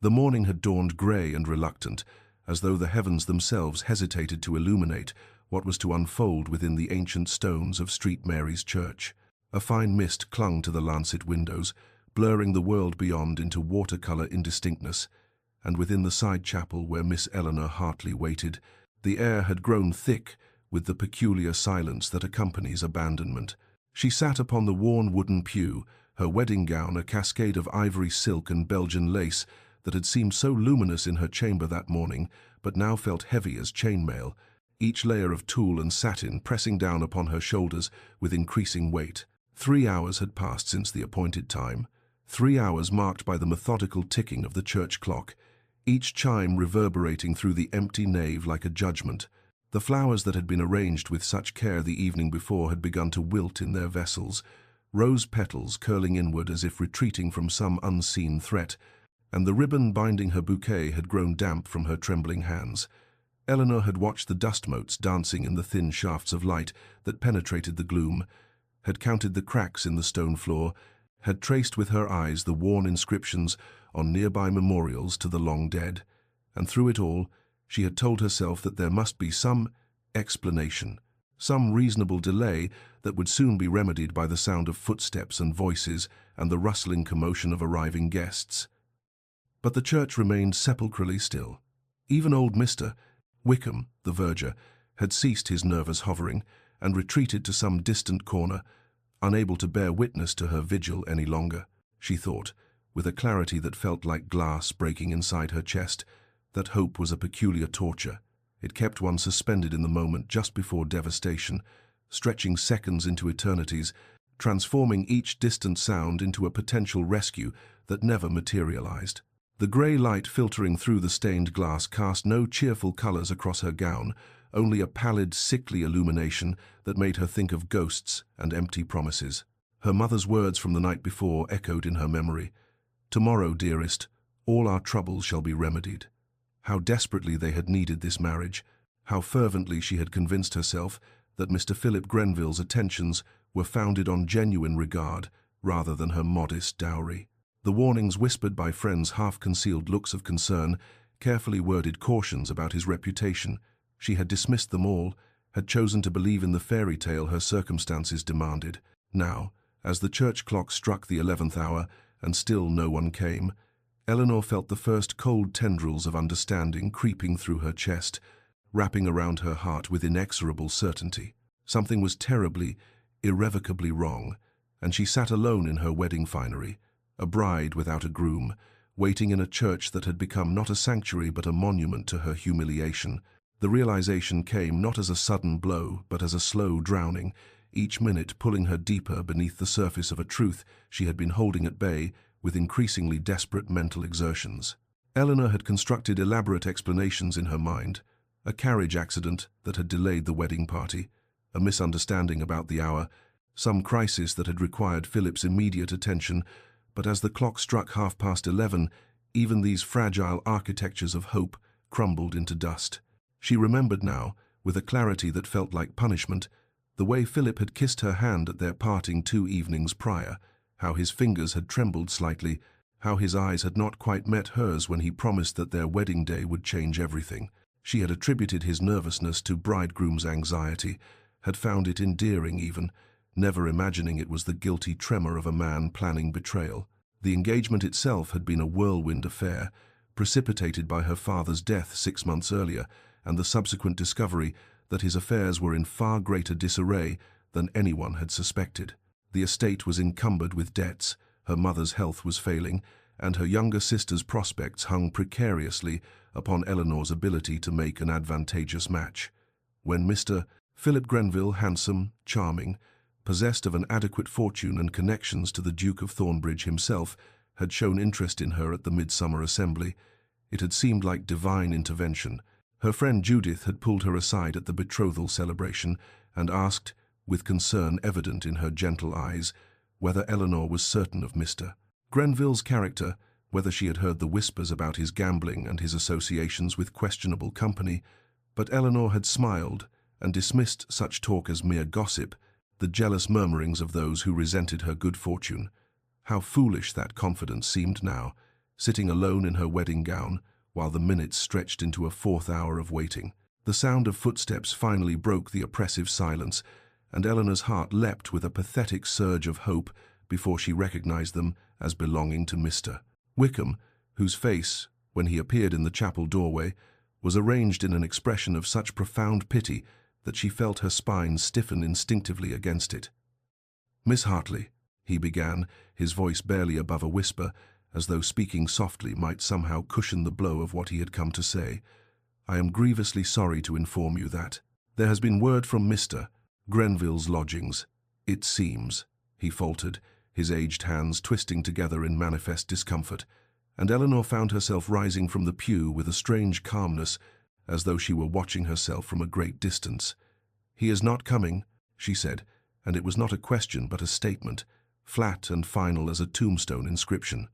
The morning had dawned grey and reluctant, as though the heavens themselves hesitated to illuminate what was to unfold within the ancient stones of St. Mary's Church. A fine mist clung to the lancet windows, blurring the world beyond into watercolour indistinctness, and within the side chapel where Miss Eleanor Hartley waited, the air had grown thick with the peculiar silence that accompanies abandonment. She sat upon the worn wooden pew, her wedding gown a cascade of ivory silk and Belgian lace that had seemed so luminous in her chamber that morning, but now felt heavy as chainmail, each layer of tulle and satin pressing down upon her shoulders with increasing weight. 3 hours had passed since the appointed time, 3 hours marked by the methodical ticking of the church clock, each chime reverberating through the empty nave like a judgment. The flowers that had been arranged with such care the evening before had begun to wilt in their vessels, rose petals curling inward as if retreating from some unseen threat, and the ribbon binding her bouquet had grown damp from her trembling hands. Eleanor had watched the dust motes dancing in the thin shafts of light that penetrated the gloom, had counted the cracks in the stone floor, had traced with her eyes the worn inscriptions on nearby memorials to the long dead, and through it all she had told herself that there must be some explanation, some reasonable delay that would soon be remedied by the sound of footsteps and voices and the rustling commotion of arriving guests. But the church remained sepulchrally still. Even old Mr. Wickham, the verger, had ceased his nervous hovering and retreated to some distant corner, unable to bear witness to her vigil any longer. She thought, with a clarity that felt like glass breaking inside her chest, that hope was a peculiar torture. It kept one suspended in the moment just before devastation, stretching seconds into eternities, transforming each distant sound into a potential rescue that never materialized. The grey light filtering through the stained glass cast no cheerful colours across her gown, only a pallid, sickly illumination that made her think of ghosts and empty promises. Her mother's words from the night before echoed in her memory. "Tomorrow, dearest, all our troubles shall be remedied." How desperately they had needed this marriage, how fervently she had convinced herself that Mr. Philip Grenville's attentions were founded on genuine regard rather than her modest dowry. The warnings whispered by friends' half-concealed looks of concern, carefully worded cautions about his reputation, she had dismissed them all, had chosen to believe in the fairy tale her circumstances demanded. Now, as the church clock struck the 11th hour and still no one came, Eleanor felt the first cold tendrils of understanding creeping through her chest, wrapping around her heart with inexorable certainty. Something was terribly, irrevocably wrong, and she sat alone in her wedding finery, a bride without a groom, waiting in a church that had become not a sanctuary but a monument to her humiliation. The realization came not as a sudden blow, but as a slow drowning, each minute pulling her deeper beneath the surface of a truth she had been holding at bay with increasingly desperate mental exertions. Eleanor had constructed elaborate explanations in her mind: a carriage accident that had delayed the wedding party, a misunderstanding about the hour, some crisis that had required Philip's immediate attention. But as the clock struck 11:30, even these fragile architectures of hope crumbled into dust. She remembered now, with a clarity that felt like punishment, the way Philip had kissed her hand at their parting 2 evenings prior, how his fingers had trembled slightly, how his eyes had not quite met hers when he promised that their wedding day would change everything. She had attributed his nervousness to bridegroom's anxiety, had found it endearing even, never imagining it was the guilty tremor of a man planning betrayal. The engagement itself had been a whirlwind affair, precipitated by her father's death 6 months earlier, and the subsequent discovery that his affairs were in far greater disarray than anyone had suspected. The estate was encumbered with debts, her mother's health was failing, and her younger sister's prospects hung precariously upon Eleanor's ability to make an advantageous match. When Mr. Philip Grenville, handsome, charming, possessed of an adequate fortune and connections to the Duke of Thornbridge himself, had shown interest in her at the Midsummer Assembly, it had seemed like divine intervention. Her friend Judith had pulled her aside at the betrothal celebration and asked, with concern evident in her gentle eyes, whether Eleanor was certain of Mr. Grenville's character, whether she had heard the whispers about his gambling and his associations with questionable company. But Eleanor had smiled and dismissed such talk as mere gossip, the jealous murmurings of those who resented her good fortune. How foolish that confidence seemed now, sitting alone in her wedding gown, while the minutes stretched into a fourth hour of waiting. The sound of footsteps finally broke the oppressive silence, and Eleanor's heart leapt with a pathetic surge of hope before she recognized them as belonging to Mr. Wickham, whose face, when he appeared in the chapel doorway, was arranged in an expression of such profound pity that she felt her spine stiffen instinctively against it. "Miss Hartley," he began, his voice barely above a whisper, as though speaking softly might somehow cushion the blow of what he had come to say, "I am grievously sorry to inform you that there has been word from Mr. Grenville's lodgings. It seems," he faltered, his aged hands twisting together in manifest discomfort, and Eleanor found herself rising from the pew with a strange calmness, as though she were watching herself from a great distance. "He is not coming," she said, and it was not a question but a statement, flat and final as a tombstone inscription.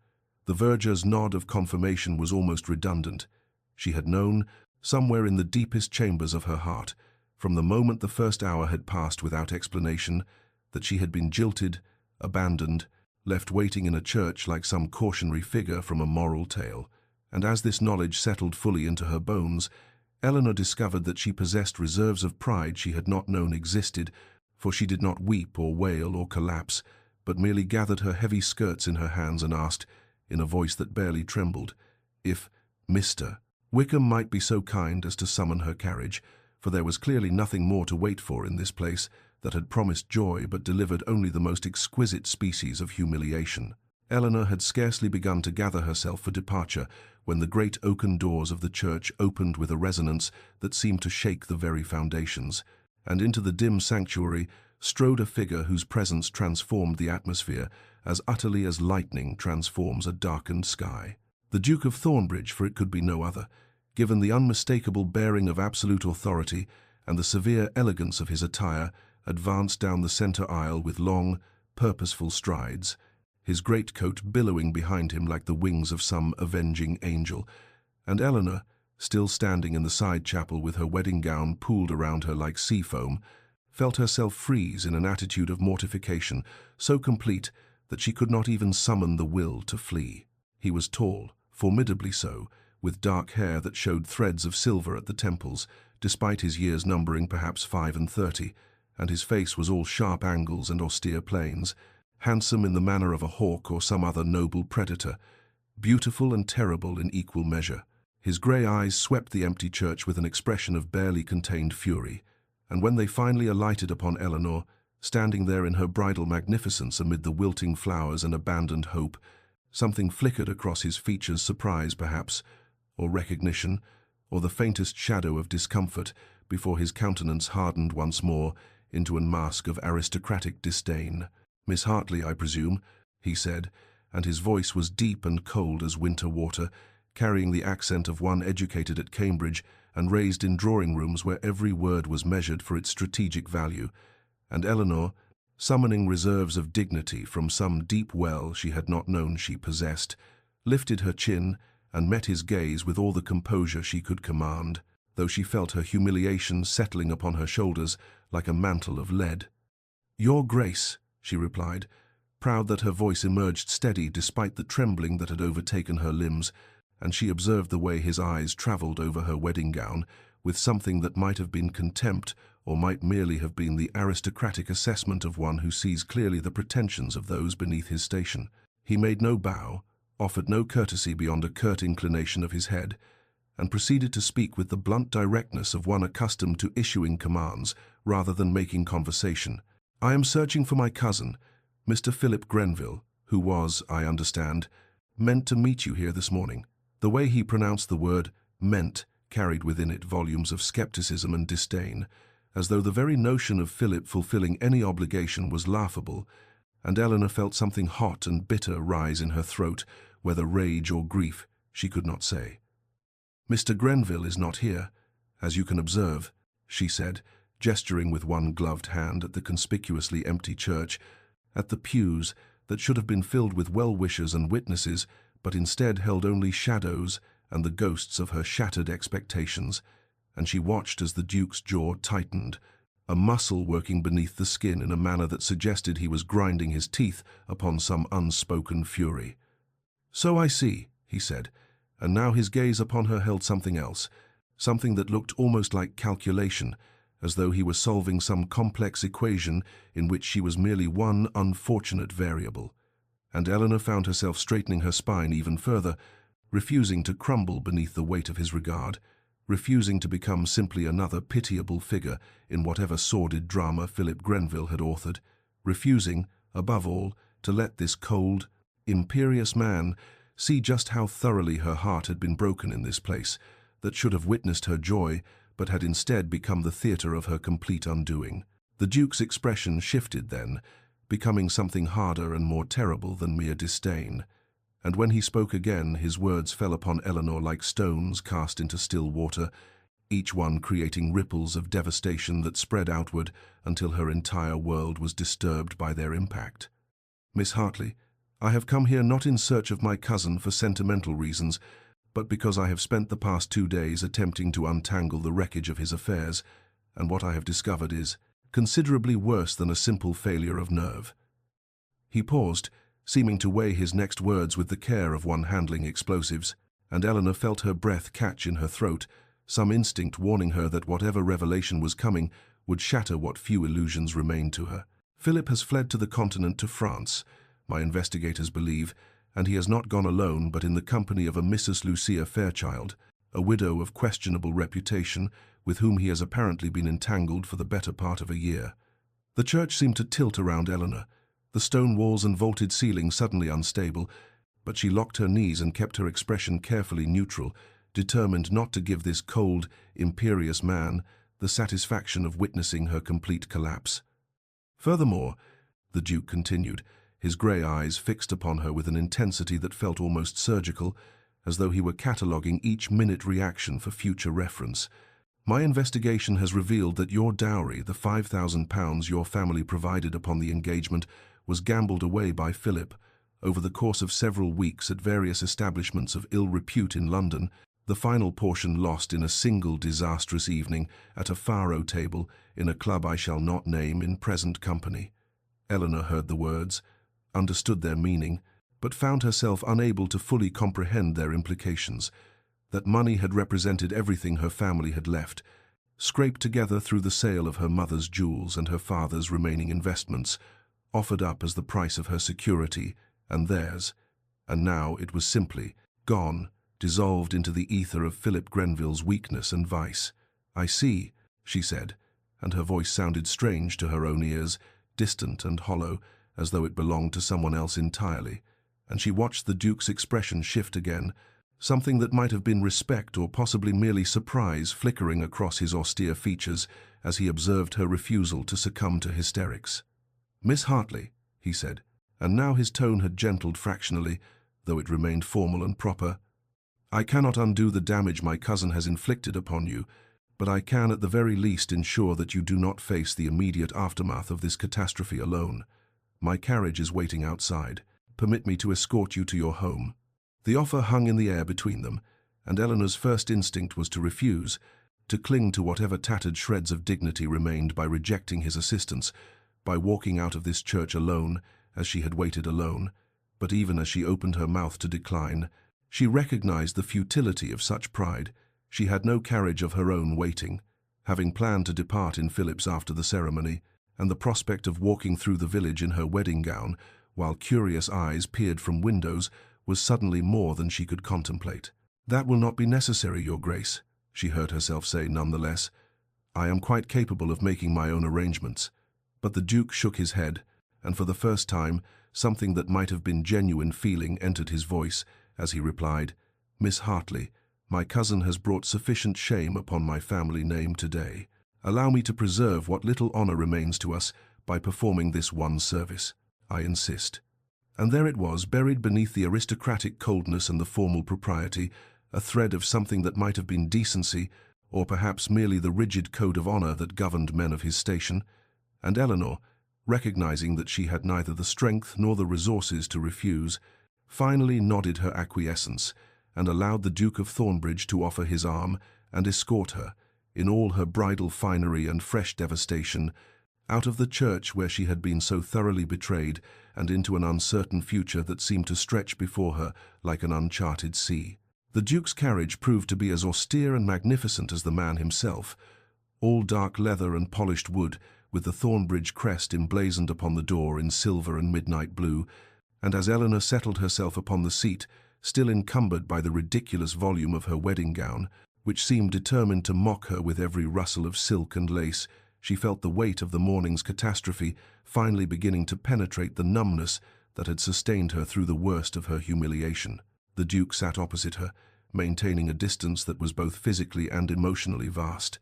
The verger's nod of confirmation was almost redundant. She had known, somewhere in the deepest chambers of her heart, from the moment the first hour had passed without explanation, that she had been jilted, abandoned, left waiting in a church like some cautionary figure from a moral tale. And as this knowledge settled fully into her bones, Eleanor discovered that she possessed reserves of pride she had not known existed, for she did not weep or wail or collapse, but merely gathered her heavy skirts in her hands and asked, in a voice that barely trembled, if Mr. Wickham might be so kind as to summon her carriage, for there was clearly nothing more to wait for in this place that had promised joy but delivered only the most exquisite species of humiliation. Eleanor had scarcely begun to gather herself for departure when the great oaken doors of the church opened with a resonance that seemed to shake the very foundations, and into the dim sanctuary strode a figure whose presence transformed the atmosphere as utterly as lightning transforms a darkened sky. The Duke of Thornbridge, for it could be no other, given the unmistakable bearing of absolute authority and the severe elegance of his attire, advanced down the centre aisle with long, purposeful strides, his greatcoat billowing behind him like the wings of some avenging angel, and Eleanor, still standing in the side chapel with her wedding gown pooled around her like sea foam, felt herself freeze in an attitude of mortification so complete that she could not even summon the will to flee. He was tall, formidably so, with dark hair that showed threads of silver at the temples, despite his years numbering perhaps 35, and his face was all sharp angles and austere planes, handsome in the manner of a hawk or some other noble predator, beautiful and terrible in equal measure. His grey eyes swept the empty church with an expression of barely contained fury, and when they finally alighted upon Eleanor, standing there in her bridal magnificence amid the wilting flowers and abandoned hope, something flickered across his features, surprise perhaps, or recognition, or the faintest shadow of discomfort, before his countenance hardened once more into a mask of aristocratic disdain. "Miss Hartley, I presume," he said, and his voice was deep and cold as winter water, carrying the accent of one educated at Cambridge and raised in drawing-rooms where every word was measured for its strategic value, and Eleanor, summoning reserves of dignity from some deep well she had not known she possessed, lifted her chin and met his gaze with all the composure she could command, though she felt her humiliation settling upon her shoulders like a mantle of lead. "Your Grace," she replied, proud that her voice emerged steady despite the trembling that had overtaken her limbs, and she observed the way his eyes travelled over her wedding gown with something that might have been contempt or might merely have been the aristocratic assessment of one who sees clearly the pretensions of those beneath his station. He made no bow, offered no courtesy beyond a curt inclination of his head, and proceeded to speak with the blunt directness of one accustomed to issuing commands rather than making conversation. "I am searching for my cousin, Mr. Philip Grenville, who was, I understand, meant to meet you here this morning." The way he pronounced the word "meant" carried within it volumes of skepticism and disdain, as though the very notion of Philip fulfilling any obligation was laughable, and Eleanor felt something hot and bitter rise in her throat, whether rage or grief, she could not say. "Mr. Grenville is not here, as you can observe," she said, gesturing with one gloved hand at the conspicuously empty church, at the pews that should have been filled with well-wishers and witnesses, but instead held only shadows and the ghosts of her shattered expectations, and she watched as the Duke's jaw tightened, a muscle working beneath the skin in a manner that suggested he was grinding his teeth upon some unspoken fury. "So I see," he said, and now his gaze upon her held something else, something that looked almost like calculation, as though he were solving some complex equation in which she was merely one unfortunate variable. And Eleanor found herself straightening her spine even further, refusing to crumble beneath the weight of his regard, refusing to become simply another pitiable figure in whatever sordid drama Philip Grenville had authored, refusing, above all, to let this cold, imperious man see just how thoroughly her heart had been broken in this place, that should have witnessed her joy, but had instead become the theatre of her complete undoing. The Duke's expression shifted then, becoming something harder and more terrible than mere disdain. And when he spoke again, his words fell upon Eleanor like stones cast into still water, each one creating ripples of devastation that spread outward until her entire world was disturbed by their impact. "Miss Hartley, I have come here not in search of my cousin for sentimental reasons, but because I have spent the past 2 days attempting to untangle the wreckage of his affairs, and what I have discovered is considerably worse than a simple failure of nerve." He paused, seeming to weigh his next words with the care of one handling explosives, and Eleanor felt her breath catch in her throat, some instinct warning her that whatever revelation was coming would shatter what few illusions remained to her. "Philip has fled to the continent, to France, my investigators believe, and he has not gone alone but in the company of a Mrs. Lucia Fairchild, a widow of questionable reputation, with whom he has apparently been entangled for the better part of a year." The church seemed to tilt around Eleanor, the stone walls and vaulted ceiling suddenly unstable, but she locked her knees and kept her expression carefully neutral, determined not to give this cold, imperious man the satisfaction of witnessing her complete collapse. "Furthermore," the Duke continued, his grey eyes fixed upon her with an intensity that felt almost surgical, as though he were cataloguing each minute reaction for future reference, "my investigation has revealed that your dowry, the £5,000 your family provided upon the engagement, was gambled away by Philip over the course of several weeks at various establishments of ill repute in London, the final portion lost in a single disastrous evening at a faro table in a club I shall not name in present company." Eleanor heard the words, understood their meaning, but found herself unable to fully comprehend their implications. That money had represented everything her family had left, scraped together through the sale of her mother's jewels and her father's remaining investments, offered up as the price of her security and theirs, and now it was simply gone, dissolved into the ether of Philip Grenville's weakness and vice. "I see," she said, and her voice sounded strange to her own ears, distant and hollow, as though it belonged to someone else entirely, and she watched the Duke's expression shift again, something that might have been respect or possibly merely surprise flickering across his austere features as he observed her refusal to succumb to hysterics. "Miss Hartley," he said, and now his tone had gentled fractionally, though it remained formal and proper, "I cannot undo the damage my cousin has inflicted upon you, but I can at the very least ensure that you do not face the immediate aftermath of this catastrophe alone. My carriage is waiting outside. Permit me to escort you to your home." The offer hung in the air between them, and Eleanor's first instinct was to refuse, to cling to whatever tattered shreds of dignity remained by rejecting his assistance, by walking out of this church alone, as she had waited alone. But even as she opened her mouth to decline, she recognized the futility of such pride. She had no carriage of her own waiting, having planned to depart in Philip's after the ceremony, and the prospect of walking through the village in her wedding gown, while curious eyes peered from windows, was suddenly more than she could contemplate. "That will not be necessary, Your Grace," she heard herself say nonetheless. "I am quite capable of making my own arrangements." But the Duke shook his head, and for the first time something that might have been genuine feeling entered his voice as he replied, "Miss Hartley, my cousin has brought sufficient shame upon my family name today. Allow me to preserve what little honor remains to us by performing this one service. I insist." And there it was, buried beneath the aristocratic coldness and the formal propriety, a thread of something that might have been decency, or perhaps merely the rigid code of honor that governed men of his station. And Eleanor, recognizing that she had neither the strength nor the resources to refuse, finally nodded her acquiescence and allowed the Duke of Thornbridge to offer his arm and escort her, in all her bridal finery and fresh devastation, out of the church where she had been so thoroughly betrayed and into an uncertain future that seemed to stretch before her like an uncharted sea. The Duke's carriage proved to be as austere and magnificent as the man himself, all dark leather and polished wood, with the Thornbridge crest emblazoned upon the door in silver and midnight blue, and as Eleanor settled herself upon the seat, still encumbered by the ridiculous volume of her wedding gown, which seemed determined to mock her with every rustle of silk and lace, she felt the weight of the morning's catastrophe finally beginning to penetrate the numbness that had sustained her through the worst of her humiliation. The Duke sat opposite her, maintaining a distance that was both physically and emotionally vast.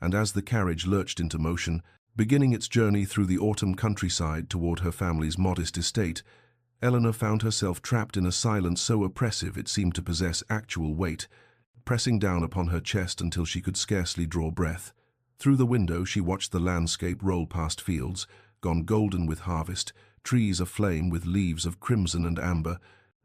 And as the carriage lurched into motion, beginning its journey through the autumn countryside toward her family's modest estate, Eleanor found herself trapped in a silence so oppressive it seemed to possess actual weight, pressing down upon her chest until she could scarcely draw breath. Through the window she watched the landscape roll past fields, gone golden with harvest, trees aflame with leaves of crimson and amber,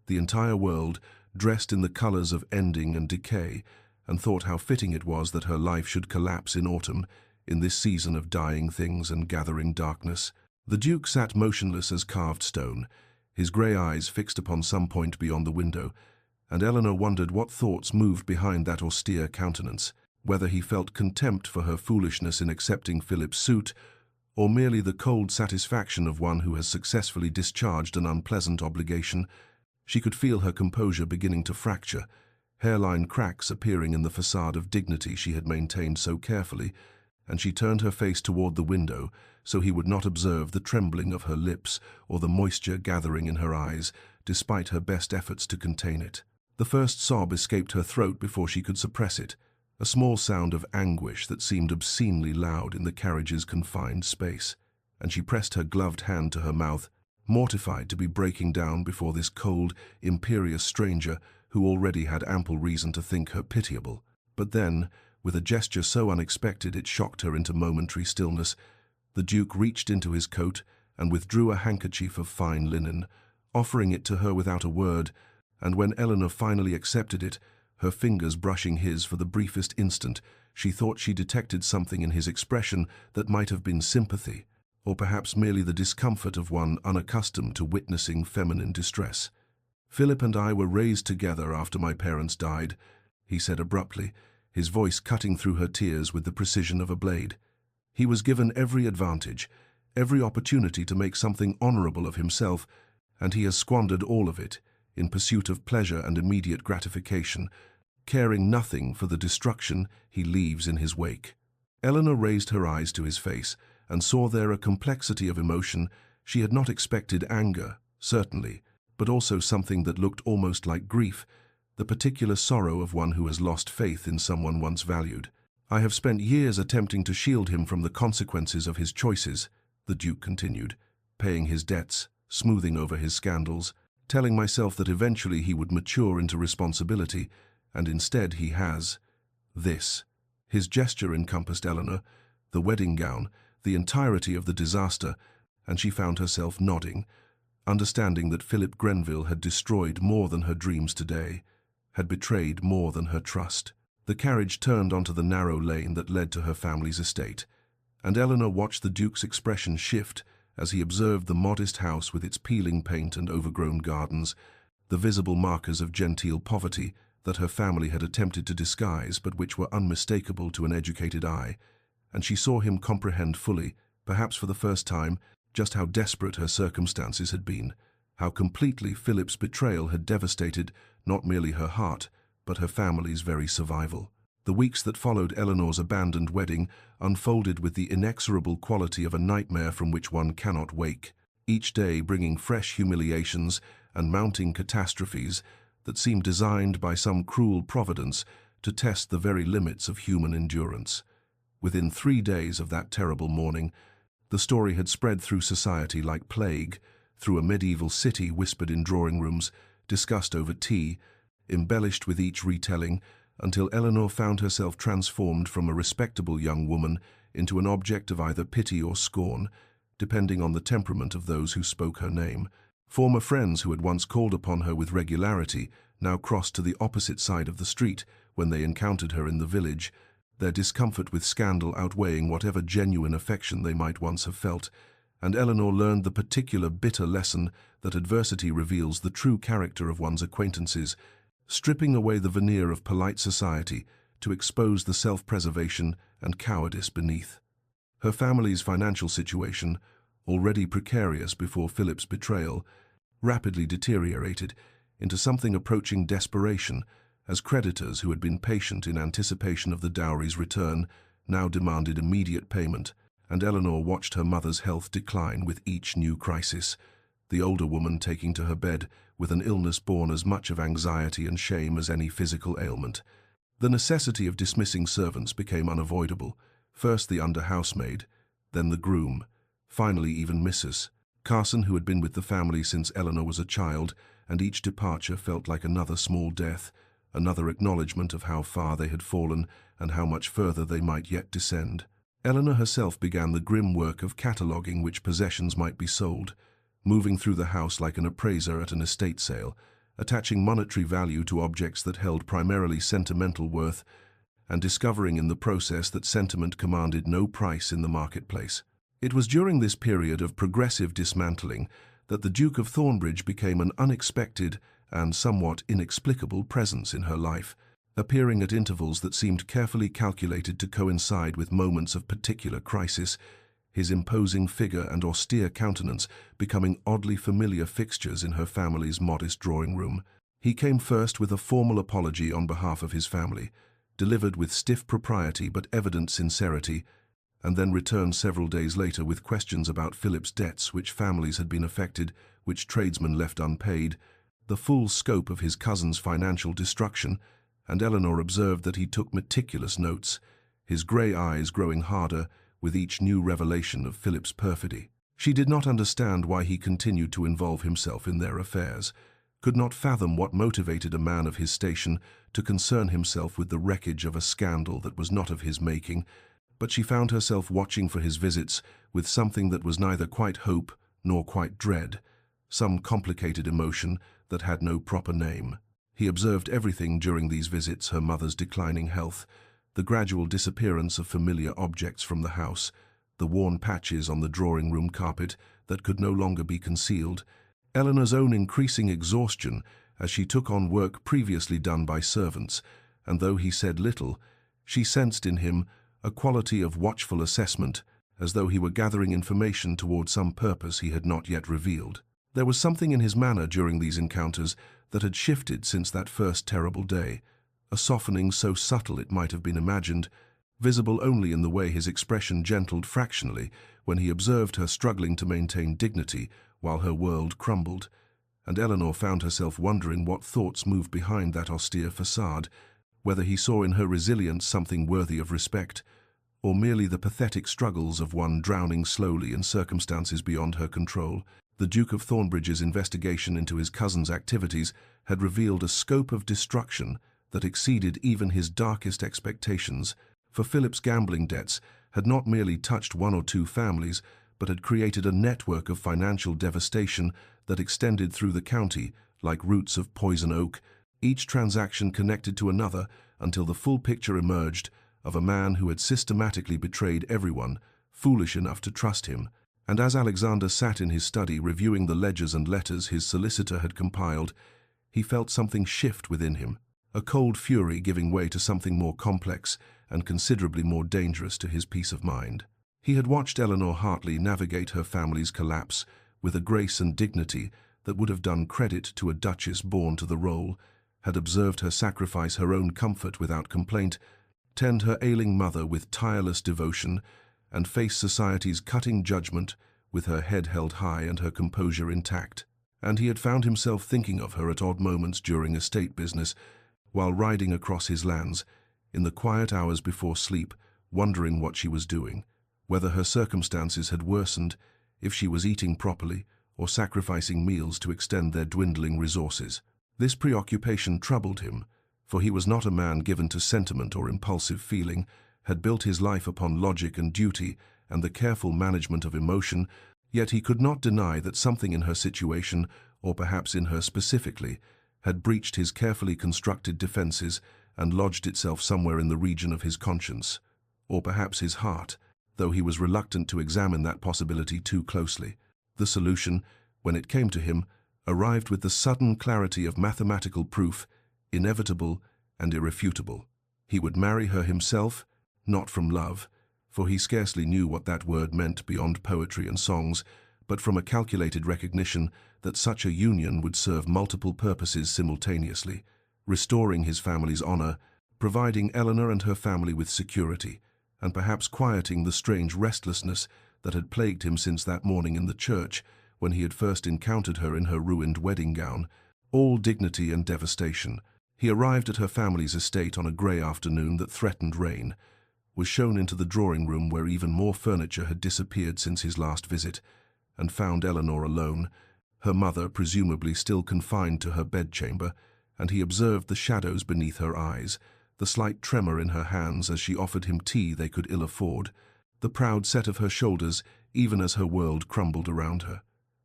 the entire world dressed in the colors of ending and decay, and thought how fitting it was that her life should collapse in autumn, in this season of dying things and gathering darkness. The Duke sat motionless as carved stone, his grey eyes fixed upon some point beyond the window, and Eleanor wondered what thoughts moved behind that austere countenance, whether he felt contempt for her foolishness in accepting Philip's suit, or merely the cold satisfaction of one who has successfully discharged an unpleasant obligation. She could feel her composure beginning to fracture, hairline cracks appearing in the facade of dignity she had maintained so carefully, and she turned her face toward the window so he would not observe the trembling of her lips or the moisture gathering in her eyes, despite her best efforts to contain it. The first sob escaped her throat before she could suppress it, a small sound of anguish that seemed obscenely loud in the carriage's confined space, and she pressed her gloved hand to her mouth, mortified to be breaking down before this cold, imperious stranger who already had ample reason to think her pitiable. But then, with a gesture so unexpected it shocked her into momentary stillness, the Duke reached into his coat and withdrew a handkerchief of fine linen, offering it to her without a word, and when Eleanor finally accepted it, her fingers brushing his for the briefest instant, she thought she detected something in his expression that might have been sympathy, or perhaps merely the discomfort of one unaccustomed to witnessing feminine distress. "Philip and I were raised together after my parents died," he said abruptly, his voice cutting through her tears with the precision of a blade. "He was given every advantage, every opportunity to make something honorable of himself, and he has squandered all of it in pursuit of pleasure and immediate gratification, caring nothing for the destruction he leaves in his wake." Eleanor raised her eyes to his face and saw there a complexity of emotion. She had not expected anger, certainly, but also something that looked almost like grief, the particular sorrow of one who has lost faith in someone once valued. "I have spent years attempting to shield him from the consequences of his choices," the Duke continued, paying his debts, smoothing over his scandals, telling myself that eventually he would mature into responsibility, and instead he has this. His gesture encompassed Eleanor, the wedding gown, the entirety of the disaster, and she found herself nodding, understanding that Philip Grenville had destroyed more than her dreams today, had betrayed more than her trust. The carriage turned onto the narrow lane that led to her family's estate, and Eleanor watched the Duke's expression shift as he observed the modest house with its peeling paint and overgrown gardens, the visible markers of genteel poverty that her family had attempted to disguise but which were unmistakable to an educated eye, and she saw him comprehend fully, perhaps for the first time, just how desperate her circumstances had been, how completely Philip's betrayal had devastated not merely her heart, but her family's very survival. The weeks that followed Eleanor's abandoned wedding unfolded with the inexorable quality of a nightmare from which one cannot wake, each day bringing fresh humiliations and mounting catastrophes that seemed designed by some cruel providence to test the very limits of human endurance. Within 3 days of that terrible morning, the story had spread through society like plague, through a medieval city whispered in drawing rooms, discussed over tea, embellished with each retelling, until Eleanor found herself transformed from a respectable young woman into an object of either pity or scorn, depending on the temperament of those who spoke her name. Former friends who had once called upon her with regularity now crossed to the opposite side of the street when they encountered her in the village, their discomfort with scandal outweighing whatever genuine affection they might once have felt, and Eleanor learned the particular bitter lesson that adversity reveals the true character of one's acquaintances, stripping away the veneer of polite society to expose the self-preservation and cowardice beneath. Her family's financial situation, already precarious before Philip's betrayal, rapidly deteriorated into something approaching desperation as creditors who had been patient in anticipation of the dowry's return now demanded immediate payment, and Eleanor watched her mother's health decline with each new crisis, the older woman taking to her bed with an illness born as much of anxiety and shame as any physical ailment. The necessity of dismissing servants became unavoidable, first the under-housemaid, then the groom, finally even Mrs. Carson, who had been with the family since Eleanor was a child, and each departure felt like another small death, another acknowledgement of how far they had fallen and how much further they might yet descend. Eleanor herself began the grim work of cataloguing which possessions might be sold, moving through the house like an appraiser at an estate sale, attaching monetary value to objects that held primarily sentimental worth, and discovering in the process that sentiment commanded no price in the marketplace. It was during this period of progressive dismantling that the Duke of Thornbridge became an unexpected and somewhat inexplicable presence in her life, appearing at intervals that seemed carefully calculated to coincide with moments of particular crisis, his imposing figure and austere countenance becoming oddly familiar fixtures in her family's modest drawing room. He came first with a formal apology on behalf of his family, delivered with stiff propriety but evident sincerity, and then returned several days later with questions about Philip's debts, which families had been affected, which tradesmen left unpaid, the full scope of his cousin's financial destruction, and Eleanor observed that he took meticulous notes, his grey eyes growing harder with each new revelation of Philip's perfidy. She did not understand why he continued to involve himself in their affairs, could not fathom what motivated a man of his station to concern himself with the wreckage of a scandal that was not of his making, but she found herself watching for his visits with something that was neither quite hope nor quite dread, some complicated emotion that had no proper name. He observed everything during these visits: her mother's declining health, the gradual disappearance of familiar objects from the house, the worn patches on the drawing-room carpet that could no longer be concealed, Eleanor's own increasing exhaustion as she took on work previously done by servants, and though he said little, she sensed in him a quality of watchful assessment, as though he were gathering information toward some purpose he had not yet revealed. There was something in his manner during these encounters that had shifted since that first terrible day, a softening so subtle it might have been imagined, visible only in the way his expression gentled fractionally when he observed her struggling to maintain dignity while her world crumbled, and Eleanor found herself wondering what thoughts moved behind that austere facade, whether he saw in her resilience something worthy of respect, or merely the pathetic struggles of one drowning slowly in circumstances beyond her control. The Duke of Thornbridge's investigation into his cousin's activities had revealed a scope of destruction that exceeded even his darkest expectations, for Philip's gambling debts had not merely touched one or two families, but had created a network of financial devastation that extended through the county like roots of poison oak, each transaction connected to another until the full picture emerged of a man who had systematically betrayed everyone foolish enough to trust him. And as Alexander sat in his study reviewing the ledgers and letters his solicitor had compiled, he felt something shift within him, a cold fury giving way to something more complex and considerably more dangerous to his peace of mind. He had watched Eleanor Hartley navigate her family's collapse with a grace and dignity that would have done credit to a duchess born to the role, had observed her sacrifice her own comfort without complaint, tend her ailing mother with tireless devotion, and face society's cutting judgment with her head held high and her composure intact. And he had found himself thinking of her at odd moments during estate business, while riding across his lands, in the quiet hours before sleep, wondering what she was doing, whether her circumstances had worsened, if she was eating properly, or sacrificing meals to extend their dwindling resources. This preoccupation troubled him, for he was not a man given to sentiment or impulsive feeling, had built his life upon logic and duty and the careful management of emotion, yet he could not deny that something in her situation, or perhaps in her specifically, had breached his carefully constructed defenses and lodged itself somewhere in the region of his conscience, or perhaps his heart, though he was reluctant to examine that possibility too closely. The solution, when it came to him, arrived with the sudden clarity of mathematical proof, inevitable and irrefutable. He would marry her himself, not from love, for he scarcely knew what that word meant beyond poetry and songs, but from a calculated recognition that such a union would serve multiple purposes simultaneously, restoring his family's honor, providing Eleanor and her family with security, and perhaps quieting the strange restlessness that had plagued him since that morning in the church when he had first encountered her in her ruined wedding gown, all dignity and devastation. He arrived at her family's estate on a grey afternoon that threatened rain, was shown into the drawing room where even more furniture had disappeared since his last visit, and found Eleanor alone, her mother presumably still confined to her bedchamber, and he observed the shadows beneath her eyes, the slight tremor in her hands as she offered him tea they could ill afford, the proud set of her shoulders even as her world crumbled around her.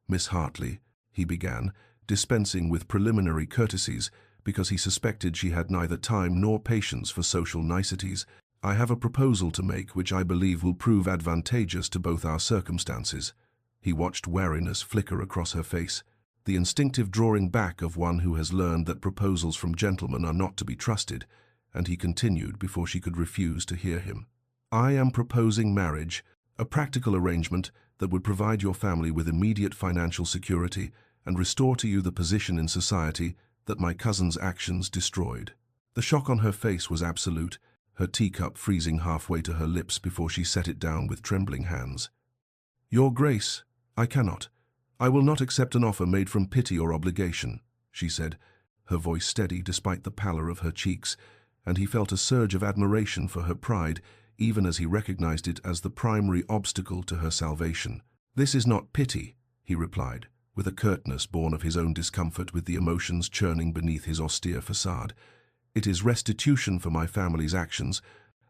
"Miss Hartley," he began, dispensing with preliminary courtesies because he suspected she had neither time nor patience for social niceties, "I have a proposal to make which I believe will prove advantageous to both our circumstances." He watched wariness flicker across her face, the instinctive drawing back of one who has learned that proposals from gentlemen are not to be trusted, and he continued before she could refuse to hear him. "I am proposing marriage, a practical arrangement that would provide your family with immediate financial security and restore to you the position in society that my cousin's actions destroyed." The shock on her face was absolute, her teacup freezing halfway to her lips before she set it down with trembling hands. "Your Grace, I cannot. I will not accept an offer made from pity or obligation," she said, her voice steady despite the pallor of her cheeks, and he felt a surge of admiration for her pride, even as he recognized it as the primary obstacle to her salvation. "This is not pity," he replied, with a curtness born of his own discomfort with the emotions churning beneath his austere facade. "It is restitution for my family's actions,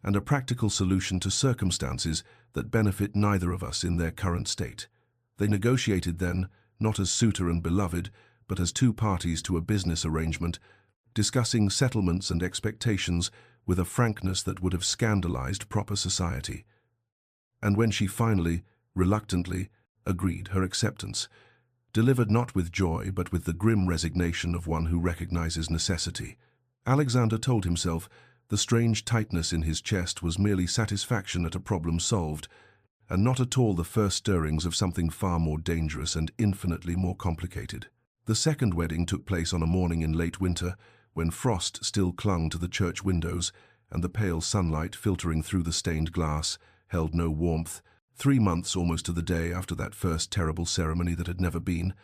and a practical solution to circumstances that benefit neither of us in their current state." They negotiated then, not as suitor and beloved, but as two parties to a business arrangement, discussing settlements and expectations with a frankness that would have scandalized proper society. And when she finally, reluctantly, agreed, her acceptance, delivered not with joy but with the grim resignation of one who recognizes necessity. Alexander told himself the strange tightness in his chest was merely satisfaction at a problem solved, and not at all the first stirrings of something far more dangerous and infinitely more complicated. The second wedding took place on a morning in late winter, when frost still clung to the church windows, and the pale sunlight filtering through the stained glass held no warmth, 3 months almost to the day after that first terrible ceremony that had never been,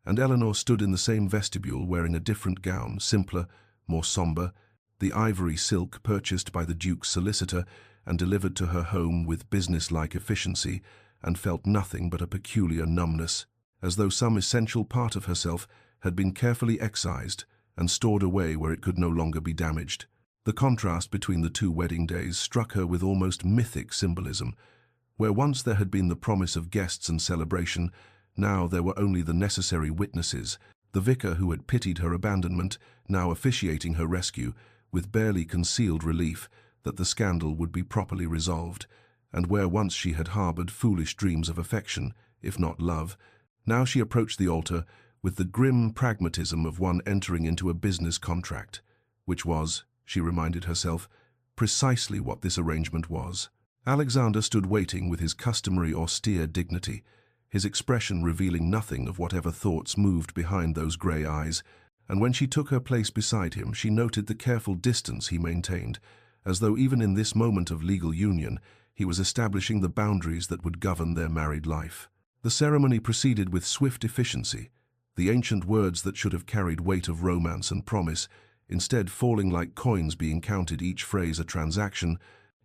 and Eleanor stood in the same vestibule wearing a different gown, simpler, more sombre, the ivory silk purchased by the Duke's solicitor and delivered to her home with business-like efficiency, and felt nothing but a peculiar numbness, as though some essential part of herself had been carefully excised and stored away where it could no longer be damaged. The contrast between the two wedding days struck her with almost mythic symbolism. Where once there had been the promise of guests and celebration, now there were only the necessary witnesses, the vicar who had pitied her abandonment, now officiating her rescue, with barely concealed relief that the scandal would be properly resolved, and where once she had harbored foolish dreams of affection, if not love, now she approached the altar with the grim pragmatism of one entering into a business contract, which was, she reminded herself, precisely what this arrangement was. Alexander stood waiting with his customary austere dignity, his expression revealing nothing of whatever thoughts moved behind those grey eyes, and when she took her place beside him, she noted the careful distance he maintained, as though even in this moment of legal union he was establishing the boundaries that would govern their married life. The ceremony proceeded with swift efficiency, the ancient words that should have carried weight of romance and promise, instead falling like coins being counted, each phrase a transaction,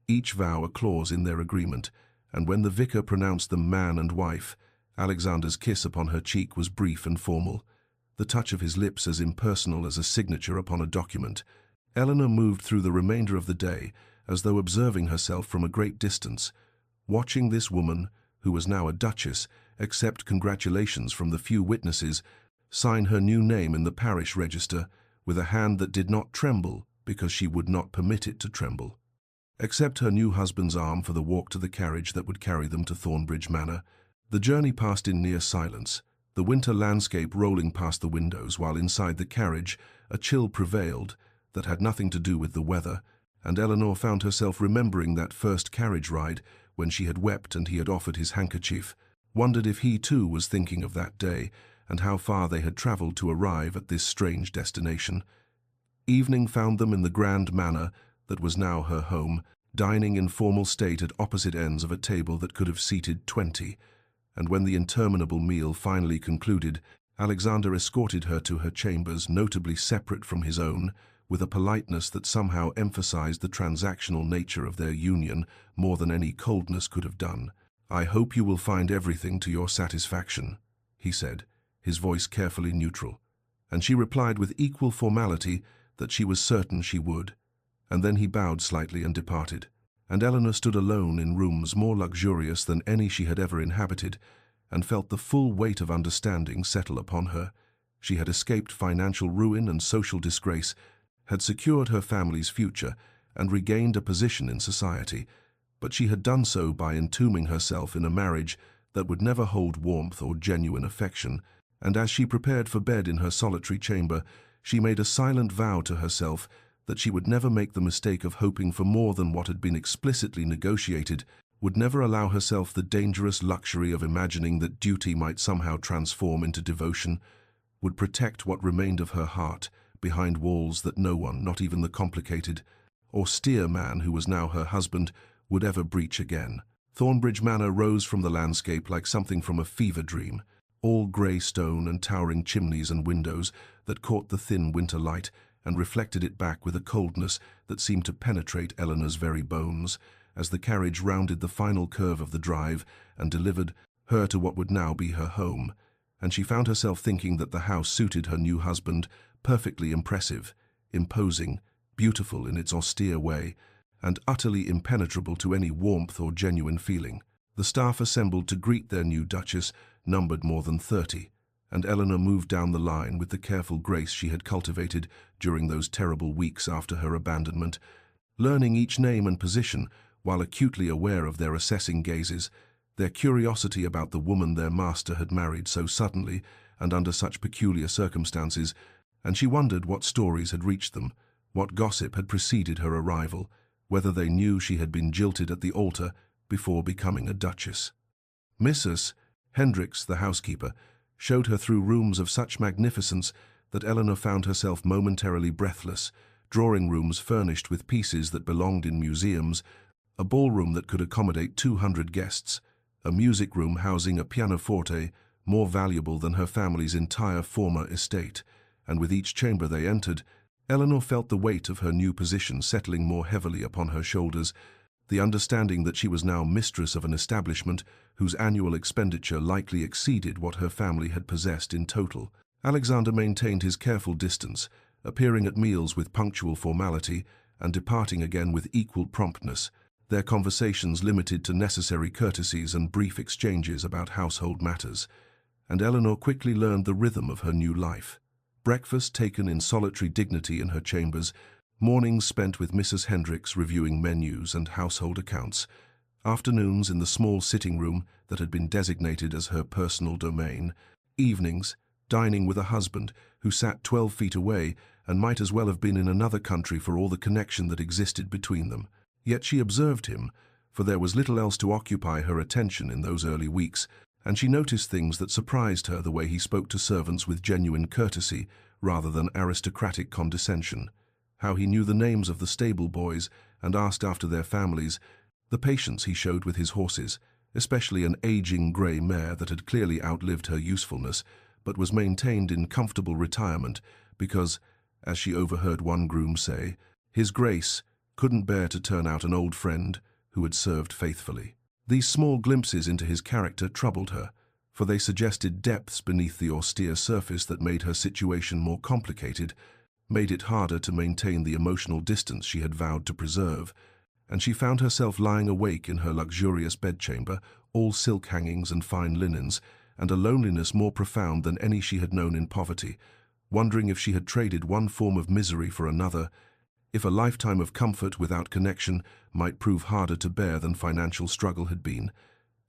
each vow a clause in their agreement, and when the vicar pronounced them man and wife, Alexander's kiss upon her cheek was brief and formal, the touch of his lips as impersonal as a signature upon a document. Eleanor moved through the remainder of the day as though observing herself from a great distance, watching this woman, who was now a duchess, accept congratulations from the few witnesses, sign her new name in the parish register, with a hand that did not tremble because she would not permit it to tremble. Except her new husband's arm for the walk to the carriage that would carry them to Thornbridge Manor, the journey passed in near silence, the winter landscape rolling past the windows, while inside the carriage a chill prevailed that had nothing to do with the weather, and Eleanor found herself remembering that first carriage ride when she had wept and he had offered his handkerchief, wondered if he too was thinking of that day and how far they had travelled to arrive at this strange destination. Evening found them in the grand manor that was now her home, dining in formal state at opposite ends of a table that could have seated 20, and when the interminable meal finally concluded, Alexander escorted her to her chambers, notably separate from his own, with a politeness that somehow emphasized the transactional nature of their union more than any coldness could have done. "I hope you will find everything to your satisfaction," he said, his voice carefully neutral, and she replied with equal formality that she was certain she would, and then he bowed slightly and departed, and Eleanor stood alone in rooms more luxurious than any she had ever inhabited, and felt the full weight of understanding settle upon her. She had escaped financial ruin and social disgrace, had secured her family's future, and regained a position in society, but she had done so by entombing herself in a marriage that would never hold warmth or genuine affection, and as she prepared for bed in her solitary chamber, she made a silent vow to herself that she would never make the mistake of hoping for more than what had been explicitly negotiated, would never allow herself the dangerous luxury of imagining that duty might somehow transform into devotion, would protect what remained of her heart behind walls that no one, not even the complicated, austere man who was now her husband, would ever breach again. Thornbridge Manor rose from the landscape like something from a fever dream, all grey stone and towering chimneys and windows that caught the thin winter light and reflected it back with a coldness that seemed to penetrate Eleanor's very bones, as the carriage rounded the final curve of the drive and delivered her to what would now be her home, and she found herself thinking that the house suited her new husband, perfectly impressive, imposing, beautiful in its austere way, and utterly impenetrable to any warmth or genuine feeling. The staff assembled to greet their new Duchess numbered more than 30, and Eleanor moved down the line with the careful grace she had cultivated during those terrible weeks after her abandonment, learning each name and position while acutely aware of their assessing gazes, their curiosity about the woman their master had married so suddenly and under such peculiar circumstances, and she wondered what stories had reached them, what gossip had preceded her arrival, whether they knew she had been jilted at the altar before becoming a duchess. Mrs. Hendricks, the housekeeper, showed her through rooms of such magnificence that Eleanor found herself momentarily breathless, drawing rooms furnished with pieces that belonged in museums, a ballroom that could accommodate 200 guests, a music room housing a pianoforte more valuable than her family's entire former estate, and with each chamber they entered, Eleanor felt the weight of her new position settling more heavily upon her shoulders, the understanding that she was now mistress of an establishment whose annual expenditure likely exceeded what her family had possessed in total. Alexander maintained his careful distance, appearing at meals with punctual formality and departing again with equal promptness, their conversations limited to necessary courtesies and brief exchanges about household matters, and Eleanor quickly learned the rhythm of her new life. Breakfast taken in solitary dignity in her chambers, mornings spent with Mrs. Hendricks reviewing menus and household accounts, afternoons in the small sitting room that had been designated as her personal domain, evenings dining with a husband who sat 12 feet away and might as well have been in another country for all the connection that existed between them. Yet she observed him, for there was little else to occupy her attention in those early weeks, and she noticed things that surprised her, the way he spoke to servants with genuine courtesy rather than aristocratic condescension, how he knew the names of the stable boys and asked after their families, the patience he showed with his horses, especially an aging grey mare that had clearly outlived her usefulness, but was maintained in comfortable retirement because, as she overheard one groom say, His Grace couldn't bear to turn out an old friend who had served faithfully. These small glimpses into his character troubled her, for they suggested depths beneath the austere surface that made her situation more complicated, made it harder to maintain the emotional distance she had vowed to preserve, and she found herself lying awake in her luxurious bedchamber, all silk hangings and fine linens, and a loneliness more profound than any she had known in poverty, wondering if she had traded one form of misery for another, if a lifetime of comfort without connection might prove harder to bear than financial struggle had been,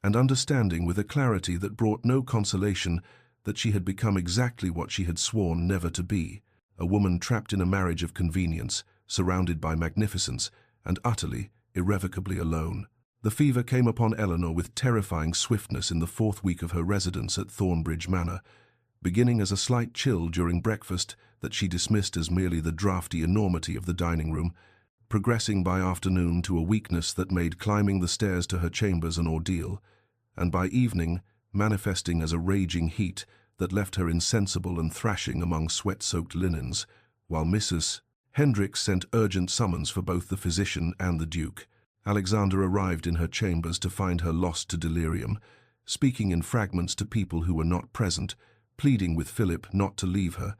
and understanding with a clarity that brought no consolation that she had become exactly what she had sworn never to be, a woman trapped in a marriage of convenience, surrounded by magnificence, and utterly, irrevocably alone. The fever came upon Eleanor with terrifying swiftness in the 4th week of her residence at Thornbridge Manor, beginning as a slight chill during breakfast that she dismissed as merely the draughty enormity of the dining room, progressing by afternoon to a weakness that made climbing the stairs to her chambers an ordeal, and by evening manifesting as a raging heat that left her insensible and thrashing among sweat-soaked linens, while Mrs. Hendricks sent urgent summons for both the physician and the Duke. Alexander arrived in her chambers to find her lost to delirium, speaking in fragments to people who were not present, pleading with Philip not to leave her,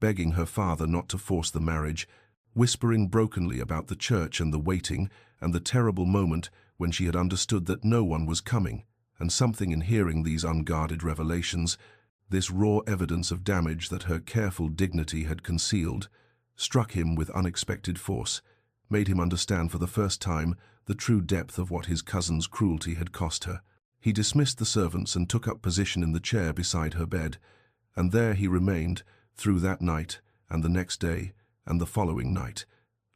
begging her father not to force the marriage, whispering brokenly about the church and the waiting and the terrible moment when she had understood that no one was coming, and something in hearing these unguarded revelations, this raw evidence of damage that her careful dignity had concealed, struck him with unexpected force, made him understand for the first time the true depth of what his cousin's cruelty had cost her. He dismissed the servants and took up position in the chair beside her bed, and there he remained through that night and the next day and the following night,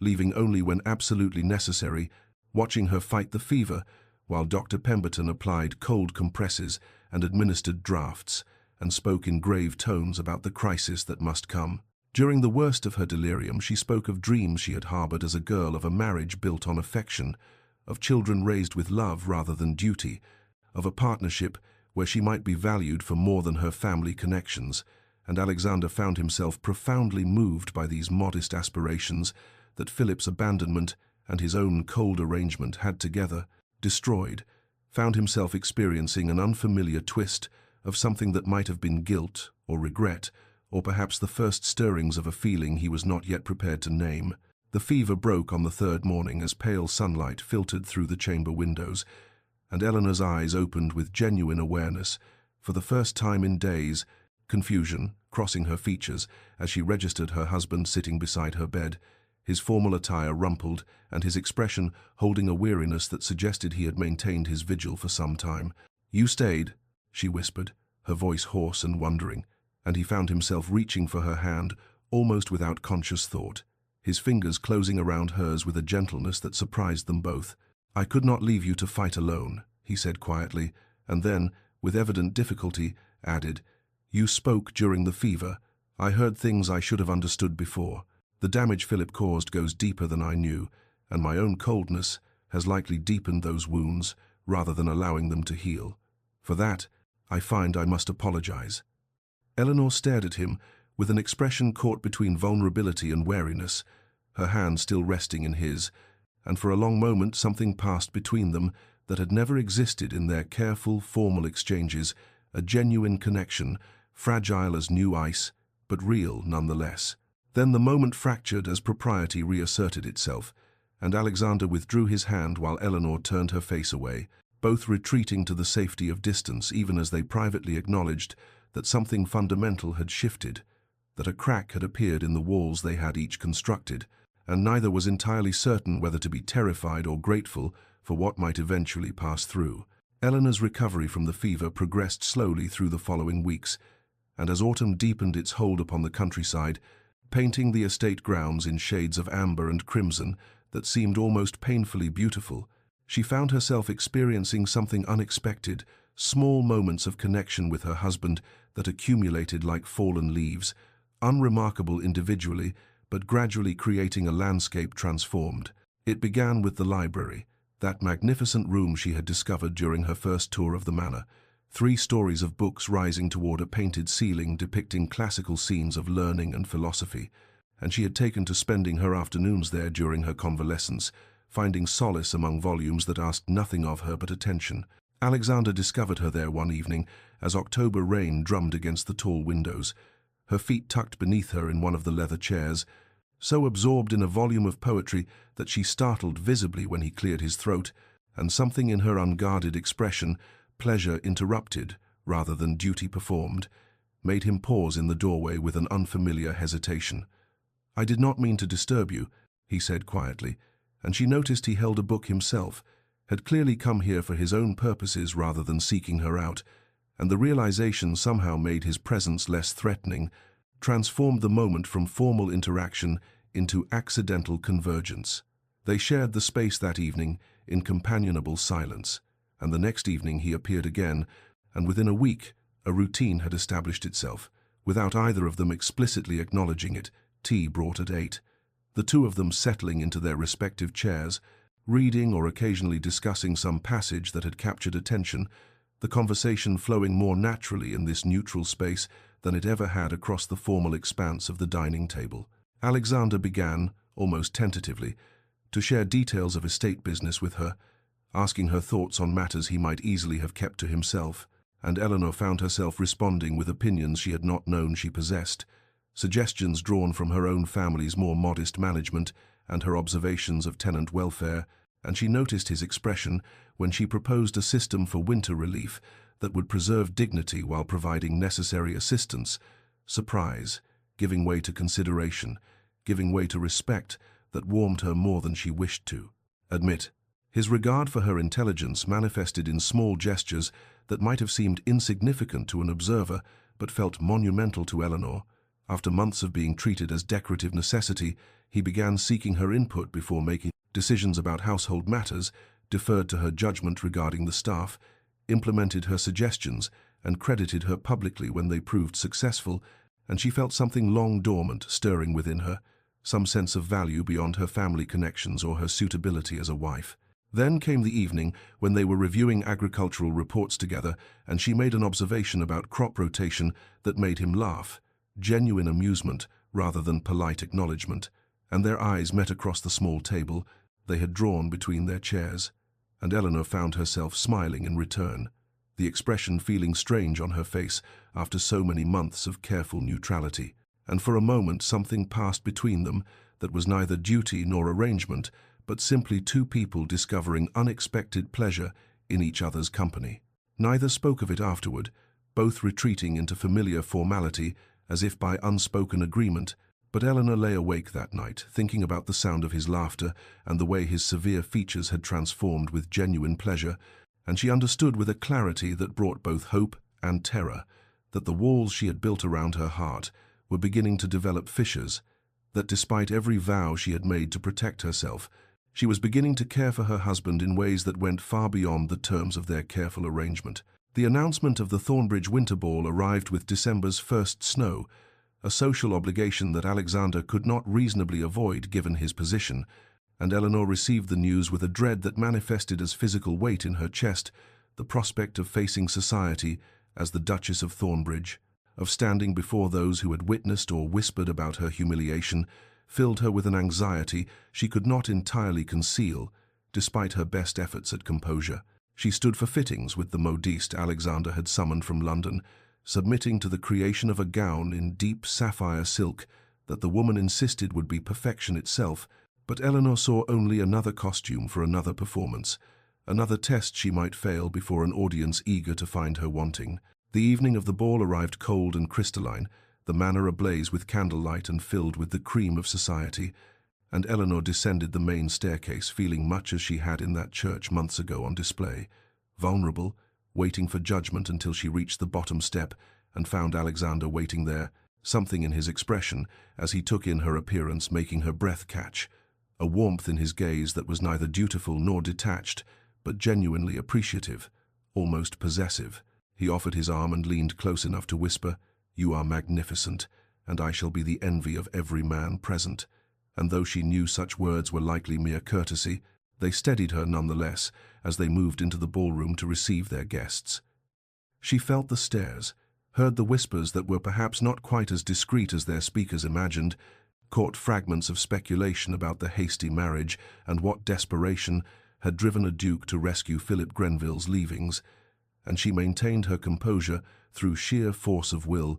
leaving only when absolutely necessary, watching her fight the fever, while Dr. Pemberton applied cold compresses and administered draughts, and spoke in grave tones about the crisis that must come. During the worst of her delirium, she spoke of dreams she had harbored as a girl, of a marriage built on affection, of children raised with love rather than duty, of a partnership where she might be valued for more than her family connections, and Alexander found himself profoundly moved by these modest aspirations that Philip's abandonment and his own cold arrangement had together destroyed, found himself experiencing an unfamiliar twist of something that might have been guilt or regret, or perhaps the first stirrings of a feeling he was not yet prepared to name. The fever broke on the 3rd morning as pale sunlight filtered through the chamber windows, and Eleanor's eyes opened with genuine awareness, for the first time in days, confusion crossing her features as she registered her husband sitting beside her bed, his formal attire rumpled and his expression holding a weariness that suggested he had maintained his vigil for some time. "You stayed," she whispered, her voice hoarse and wondering, and he found himself reaching for her hand almost without conscious thought, his fingers closing around hers with a gentleness that surprised them both. "I could not leave you to fight alone," he said quietly, and then, with evident difficulty, added, "You spoke during the fever. I heard things I should have understood before. The damage Philip caused goes deeper than I knew, and my own coldness has likely deepened those wounds rather than allowing them to heal. For that, I find I must apologize." Eleanor stared at him with an expression caught between vulnerability and wariness, her hand still resting in his, and for a long moment something passed between them that had never existed in their careful, formal exchanges, a genuine connection, fragile as new ice, but real nonetheless. Then the moment fractured as propriety reasserted itself, and Alexander withdrew his hand while Eleanor turned her face away, both retreating to the safety of distance even as they privately acknowledged that something fundamental had shifted, that a crack had appeared in the walls they had each constructed, and neither was entirely certain whether to be terrified or grateful for what might eventually pass through. Eleanor's recovery from the fever progressed slowly through the following weeks, and as autumn deepened its hold upon the countryside, painting the estate grounds in shades of amber and crimson that seemed almost painfully beautiful, she found herself experiencing something unexpected, small moments of connection with her husband that accumulated like fallen leaves, unremarkable individually, but gradually creating a landscape transformed. It began with the library, that magnificent room she had discovered during her first tour of the manor, 3 stories of books rising toward a painted ceiling depicting classical scenes of learning and philosophy, and she had taken to spending her afternoons there during her convalescence, finding solace among volumes that asked nothing of her but attention. Alexander discovered her there one evening as October rain drummed against the tall windows, her feet tucked beneath her in one of the leather chairs, so absorbed in a volume of poetry that she startled visibly when he cleared his throat, and something in her unguarded expression, pleasure interrupted rather than duty performed, made him pause in the doorway with an unfamiliar hesitation. "I did not mean to disturb you," he said quietly, and she noticed he held a book himself, had clearly come here for his own purposes rather than seeking her out, and the realization somehow made his presence less threatening, transformed the moment from formal interaction into accidental convergence. They shared the space that evening in companionable silence, and the next evening he appeared again, and within a week a routine had established itself. Without either of them explicitly acknowledging it, tea brought at 8. The two of them settling into their respective chairs, reading or occasionally discussing some passage that had captured attention, the conversation flowing more naturally in this neutral space than it ever had across the formal expanse of the dining table. Alexander began, almost tentatively, to share details of estate business with her, asking her thoughts on matters he might easily have kept to himself, and Eleanor found herself responding with opinions she had not known she possessed, suggestions drawn from her own family's more modest management and her observations of tenant welfare, and she noticed his expression when she proposed a system for winter relief that would preserve dignity while providing necessary assistance. Surprise, giving way to consideration, giving way to respect that warmed her more than she wished to admit. His regard for her intelligence manifested in small gestures that might have seemed insignificant to an observer but felt monumental to Eleanor. After months of being treated as decorative necessity, he began seeking her input before making decisions about household matters, deferred to her judgment regarding the staff, implemented her suggestions, and credited her publicly when they proved successful, and she felt something long dormant stirring within her, some sense of value beyond her family connections or her suitability as a wife. Then came the evening when they were reviewing agricultural reports together, and she made an observation about crop rotation that made him laugh, genuine amusement rather than polite acknowledgement, and their eyes met across the small table they had drawn between their chairs, and Eleanor found herself smiling in return, the expression feeling strange on her face after so many months of careful neutrality. And for a moment something passed between them that was neither duty nor arrangement, but simply two people discovering unexpected pleasure in each other's company. Neither spoke of it afterward, both retreating into familiar formality as if by unspoken agreement, but Eleanor lay awake that night, thinking about the sound of his laughter and the way his severe features had transformed with genuine pleasure, and she understood with a clarity that brought both hope and terror that the walls she had built around her heart were beginning to develop fissures, that despite every vow she had made to protect herself, she was beginning to care for her husband in ways that went far beyond the terms of their careful arrangement. The announcement of the Thornbridge Winter Ball arrived with December's first snow, a social obligation that Alexander could not reasonably avoid given his position, and Eleanor received the news with a dread that manifested as physical weight in her chest, the prospect of facing society as the Duchess of Thornbridge, of standing before those who had witnessed or whispered about her humiliation, filled her with an anxiety she could not entirely conceal, despite her best efforts at composure. She stood for fittings with the modiste Alexander had summoned from London, submitting to the creation of a gown in deep sapphire silk that the woman insisted would be perfection itself, but Eleanor saw only another costume for another performance, another test she might fail before an audience eager to find her wanting. The evening of the ball arrived cold and crystalline, the manor ablaze with candlelight and filled with the cream of society, and Eleanor descended the main staircase feeling much as she had in that church months ago on display, vulnerable, waiting for judgment until she reached the bottom step and found Alexander waiting there, something in his expression as he took in her appearance making her breath catch, a warmth in his gaze that was neither dutiful nor detached, but genuinely appreciative, almost possessive. He offered his arm and leaned close enough to whisper, "You are magnificent, and I shall be the envy of every man present." And though she knew such words were likely mere courtesy, they steadied her nonetheless as they moved into the ballroom to receive their guests. She felt the stares, heard the whispers that were perhaps not quite as discreet as their speakers imagined, caught fragments of speculation about the hasty marriage and what desperation had driven a duke to rescue Philip Grenville's leavings, and she maintained her composure through sheer force of will,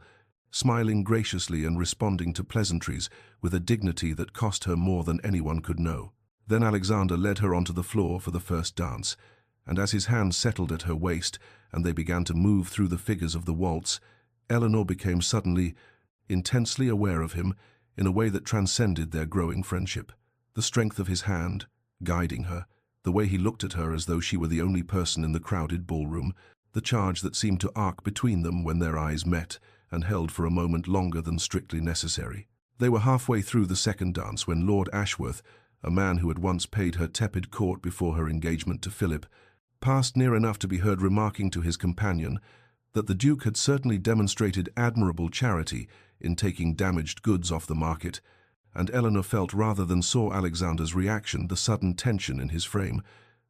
smiling graciously and responding to pleasantries with a dignity that cost her more than anyone could know. Then Alexander led her onto the floor for the first dance, and as his hand settled at her waist and they began to move through the figures of the waltz, Eleanor became suddenly intensely aware of him in a way that transcended their growing friendship. The strength of his hand, guiding her, the way he looked at her as though she were the only person in the crowded ballroom, the charge that seemed to arc between them when their eyes met and held for a moment longer than strictly necessary. They were halfway through the second dance when Lord Ashworth, a man who had once paid her tepid court before her engagement to Philip, passed near enough to be heard remarking to his companion that the Duke had certainly demonstrated admirable charity in taking damaged goods off the market, and Eleanor felt rather than saw Alexander's reaction the sudden tension in his frame,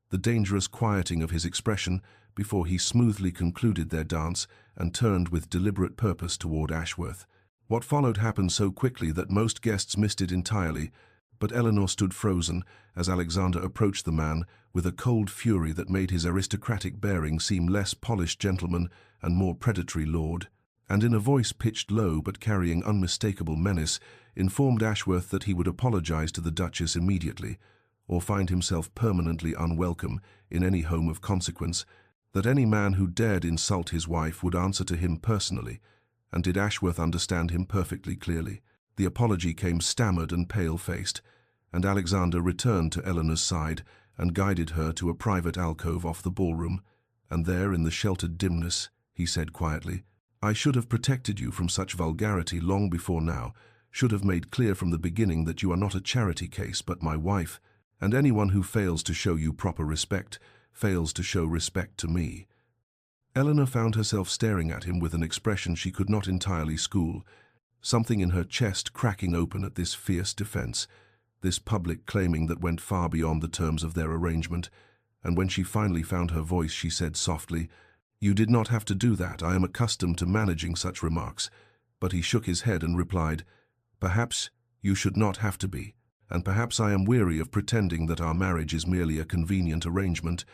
the dangerous quieting of his expression before he smoothly concluded their dance and turned with deliberate purpose toward Ashworth. What followed happened so quickly that most guests missed it entirely, but Eleanor stood frozen as Alexander approached the man with a cold fury that made his aristocratic bearing seem less polished gentleman and more predatory lord, and in a voice pitched low but carrying unmistakable menace, informed Ashworth that he would apologize to the Duchess immediately, or find himself permanently unwelcome in any home of consequence, that any man who dared insult his wife would answer to him personally. And did Ashworth understand him perfectly clearly? The apology came stammered and pale-faced, and Alexander returned to Eleanor's side and guided her to a private alcove off the ballroom, and there in the sheltered dimness, he said quietly, "I should have protected you from such vulgarity long before now, should have made clear from the beginning that you are not a charity case but my wife, and anyone who fails to show you proper respect fails to show respect to me." Eleanor found herself staring at him with an expression she could not entirely school, something in her chest cracking open at this fierce defense, this public claiming that went far beyond the terms of their arrangement, and when she finally found her voice she said softly, "You did not have to do that, I am accustomed to managing such remarks." But he shook his head and replied, "Perhaps you should not have to be, and perhaps I am weary of pretending that our marriage is merely a convenient arrangement,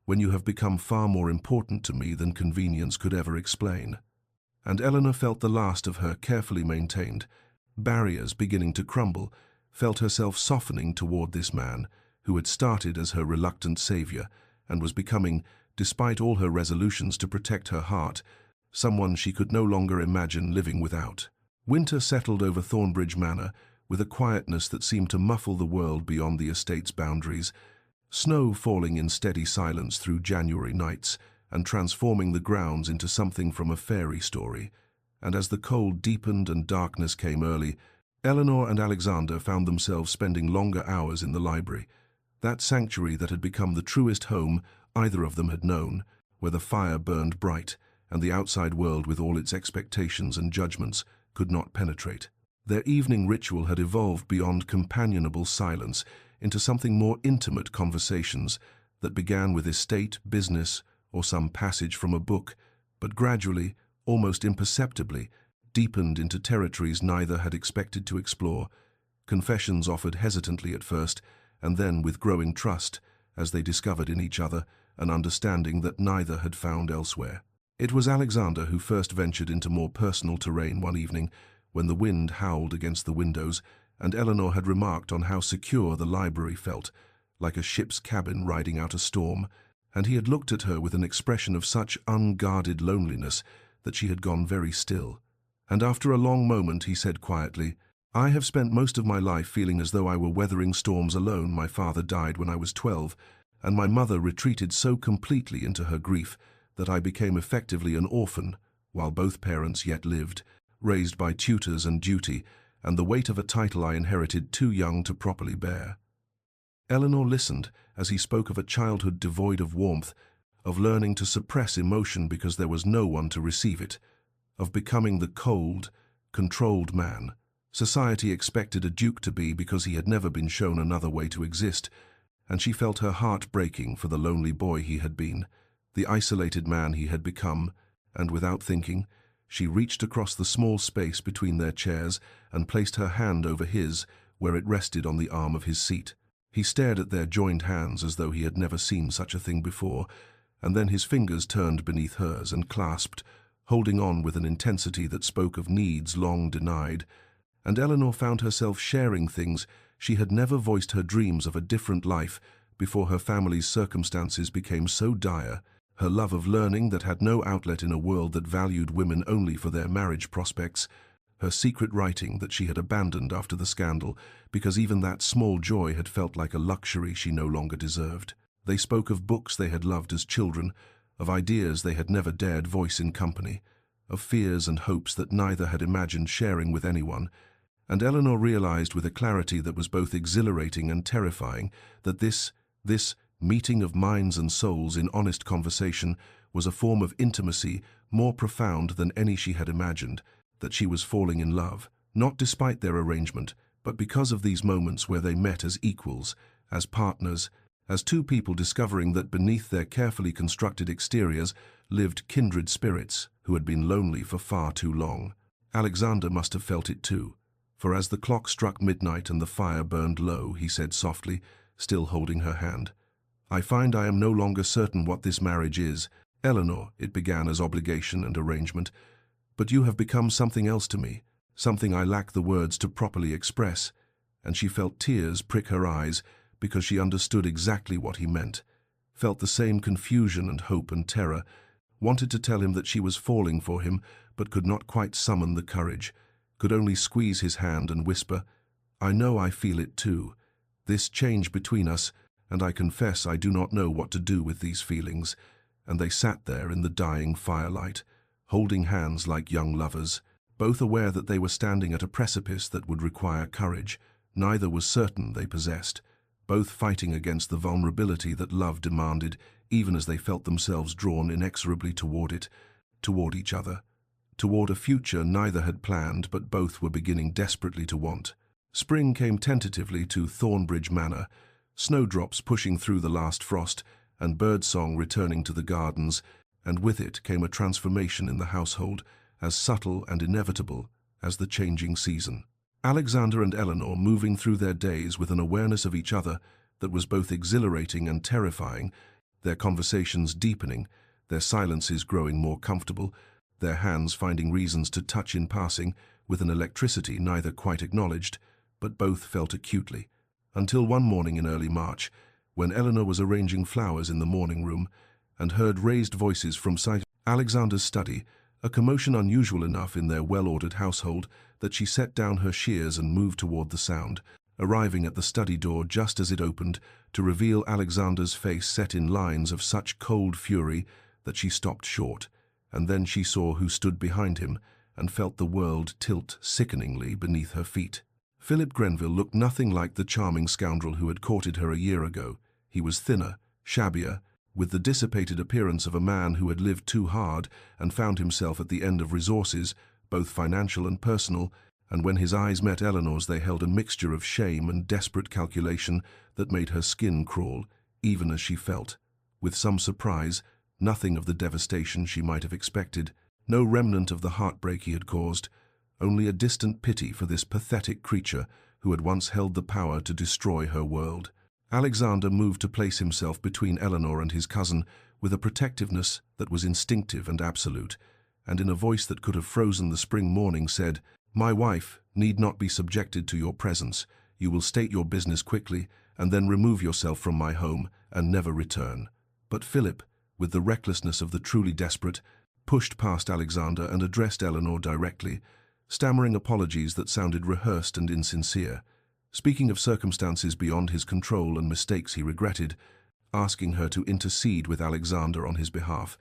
when you have become far more important to me than convenience could ever explain." And Eleanor felt the last of her carefully maintained barriers beginning to crumble, felt herself softening toward this man, who had started as her reluctant savior, and was becoming, despite all her resolutions to protect her heart, someone she could no longer imagine living without. Winter settled over Thornbridge Manor with a quietness that seemed to muffle the world beyond the estate's boundaries, snow falling in steady silence through January nights and transforming the grounds into something from a fairy story. And as the cold deepened and darkness came early, Eleanor and Alexander found themselves spending longer hours in the library, that sanctuary that had become the truest home either of them had known, where the fire burned bright and the outside world with all its expectations and judgments could not penetrate. Their evening ritual had evolved beyond companionable silence into something more intimate conversations that began with estate, business, or some passage from a book, but gradually, almost imperceptibly, deepened into territories neither had expected to explore, confessions offered hesitantly at first, and then with growing trust, as they discovered in each other an understanding that neither had found elsewhere. It was Alexander who first ventured into more personal terrain one evening, when the wind howled against the windows, and Eleanor had remarked on how secure the library felt, like a ship's cabin riding out a storm, and he had looked at her with an expression of such unguarded loneliness that she had gone very still. And after a long moment he said quietly, "I have spent most of my life feeling as though I were weathering storms alone. My father died when I was 12, and my mother retreated so completely into her grief that I became effectively an orphan, while both parents yet lived, raised by tutors and duty, and the weight of a title I inherited too young to properly bear." Eleanor listened as he spoke of a childhood devoid of warmth, of learning to suppress emotion because there was no one to receive it, of becoming the cold, controlled man society expected a duke to be because he had never been shown another way to exist, and she felt her heart breaking for the lonely boy he had been, the isolated man he had become, and without thinking, she reached across the small space between their chairs and placed her hand over his, where it rested on the arm of his seat. He stared at their joined hands as though he had never seen such a thing before, and then his fingers turned beneath hers and clasped, holding on with an intensity that spoke of needs long denied, and Eleanor found herself sharing things she had never voiced, her dreams of a different life before her family's circumstances became so dire, her love of learning that had no outlet in a world that valued women only for their marriage prospects, her secret writing that she had abandoned after the scandal because even that small joy had felt like a luxury she no longer deserved. They spoke of books they had loved as children, of ideas they had never dared voice in company, of fears and hopes that neither had imagined sharing with anyone, and Eleanor realized with a clarity that was both exhilarating and terrifying that this meeting of minds and souls in honest conversation was a form of intimacy more profound than any she had imagined, that she was falling in love, not despite their arrangement, but because of these moments where they met as equals, as partners, as two people discovering that beneath their carefully constructed exteriors lived kindred spirits who had been lonely for far too long. Alexander must have felt it too, for as the clock struck midnight and the fire burned low, he said softly, still holding her hand, "I find I am no longer certain what this marriage is. Eleanor," it began as obligation and arrangement, "but you have become something else to me, something I lack the words to properly express," and she felt tears prick her eyes because she understood exactly what he meant, felt the same confusion and hope and terror, wanted to tell him that she was falling for him, but could not quite summon the courage, could only squeeze his hand and whisper, "I know I feel it too, this change between us, and I confess I do not know what to do with these feelings." And they sat there in the dying firelight, holding hands like young lovers, both aware that they were standing at a precipice that would require courage neither was certain they possessed, both fighting against the vulnerability that love demanded, even as they felt themselves drawn inexorably toward it, toward each other, toward a future neither had planned but both were beginning desperately to want. Spring came tentatively to Thornbridge Manor, snowdrops pushing through the last frost, and birdsong returning to the gardens, and with it came a transformation in the household, as subtle and inevitable as the changing season. Alexander and Eleanor moving through their days with an awareness of each other that was both exhilarating and terrifying, their conversations deepening, their silences growing more comfortable, their hands finding reasons to touch in passing with an electricity neither quite acknowledged, but both felt acutely, until one morning in early March, when Eleanor was arranging flowers in the morning room and heard raised voices from Alexander's study, a commotion unusual enough in their well-ordered household that she set down her shears and moved toward the sound, arriving at the study door just as it opened to reveal Alexander's face set in lines of such cold fury that she stopped short, and then she saw who stood behind him and felt the world tilt sickeningly beneath her feet. Philip Grenville looked nothing like the charming scoundrel who had courted her a year ago. He was thinner, shabbier, with the dissipated appearance of a man who had lived too hard and found himself at the end of resources, both financial and personal, and when his eyes met Eleanor's they held a mixture of shame and desperate calculation that made her skin crawl, even as she felt, with some surprise, nothing of the devastation she might have expected, no remnant of the heartbreak he had caused, only a distant pity for this pathetic creature who had once held the power to destroy her world. Alexander moved to place himself between Eleanor and his cousin with a protectiveness that was instinctive and absolute, and in a voice that could have frozen the spring morning said, "My wife need not be subjected to your presence. You will state your business quickly and then remove yourself from my home and never return." But Philip, with the recklessness of the truly desperate, pushed past Alexander and addressed Eleanor directly, stammering apologies that sounded rehearsed and insincere, speaking of circumstances beyond his control and mistakes he regretted, asking her to intercede with Alexander on his behalf,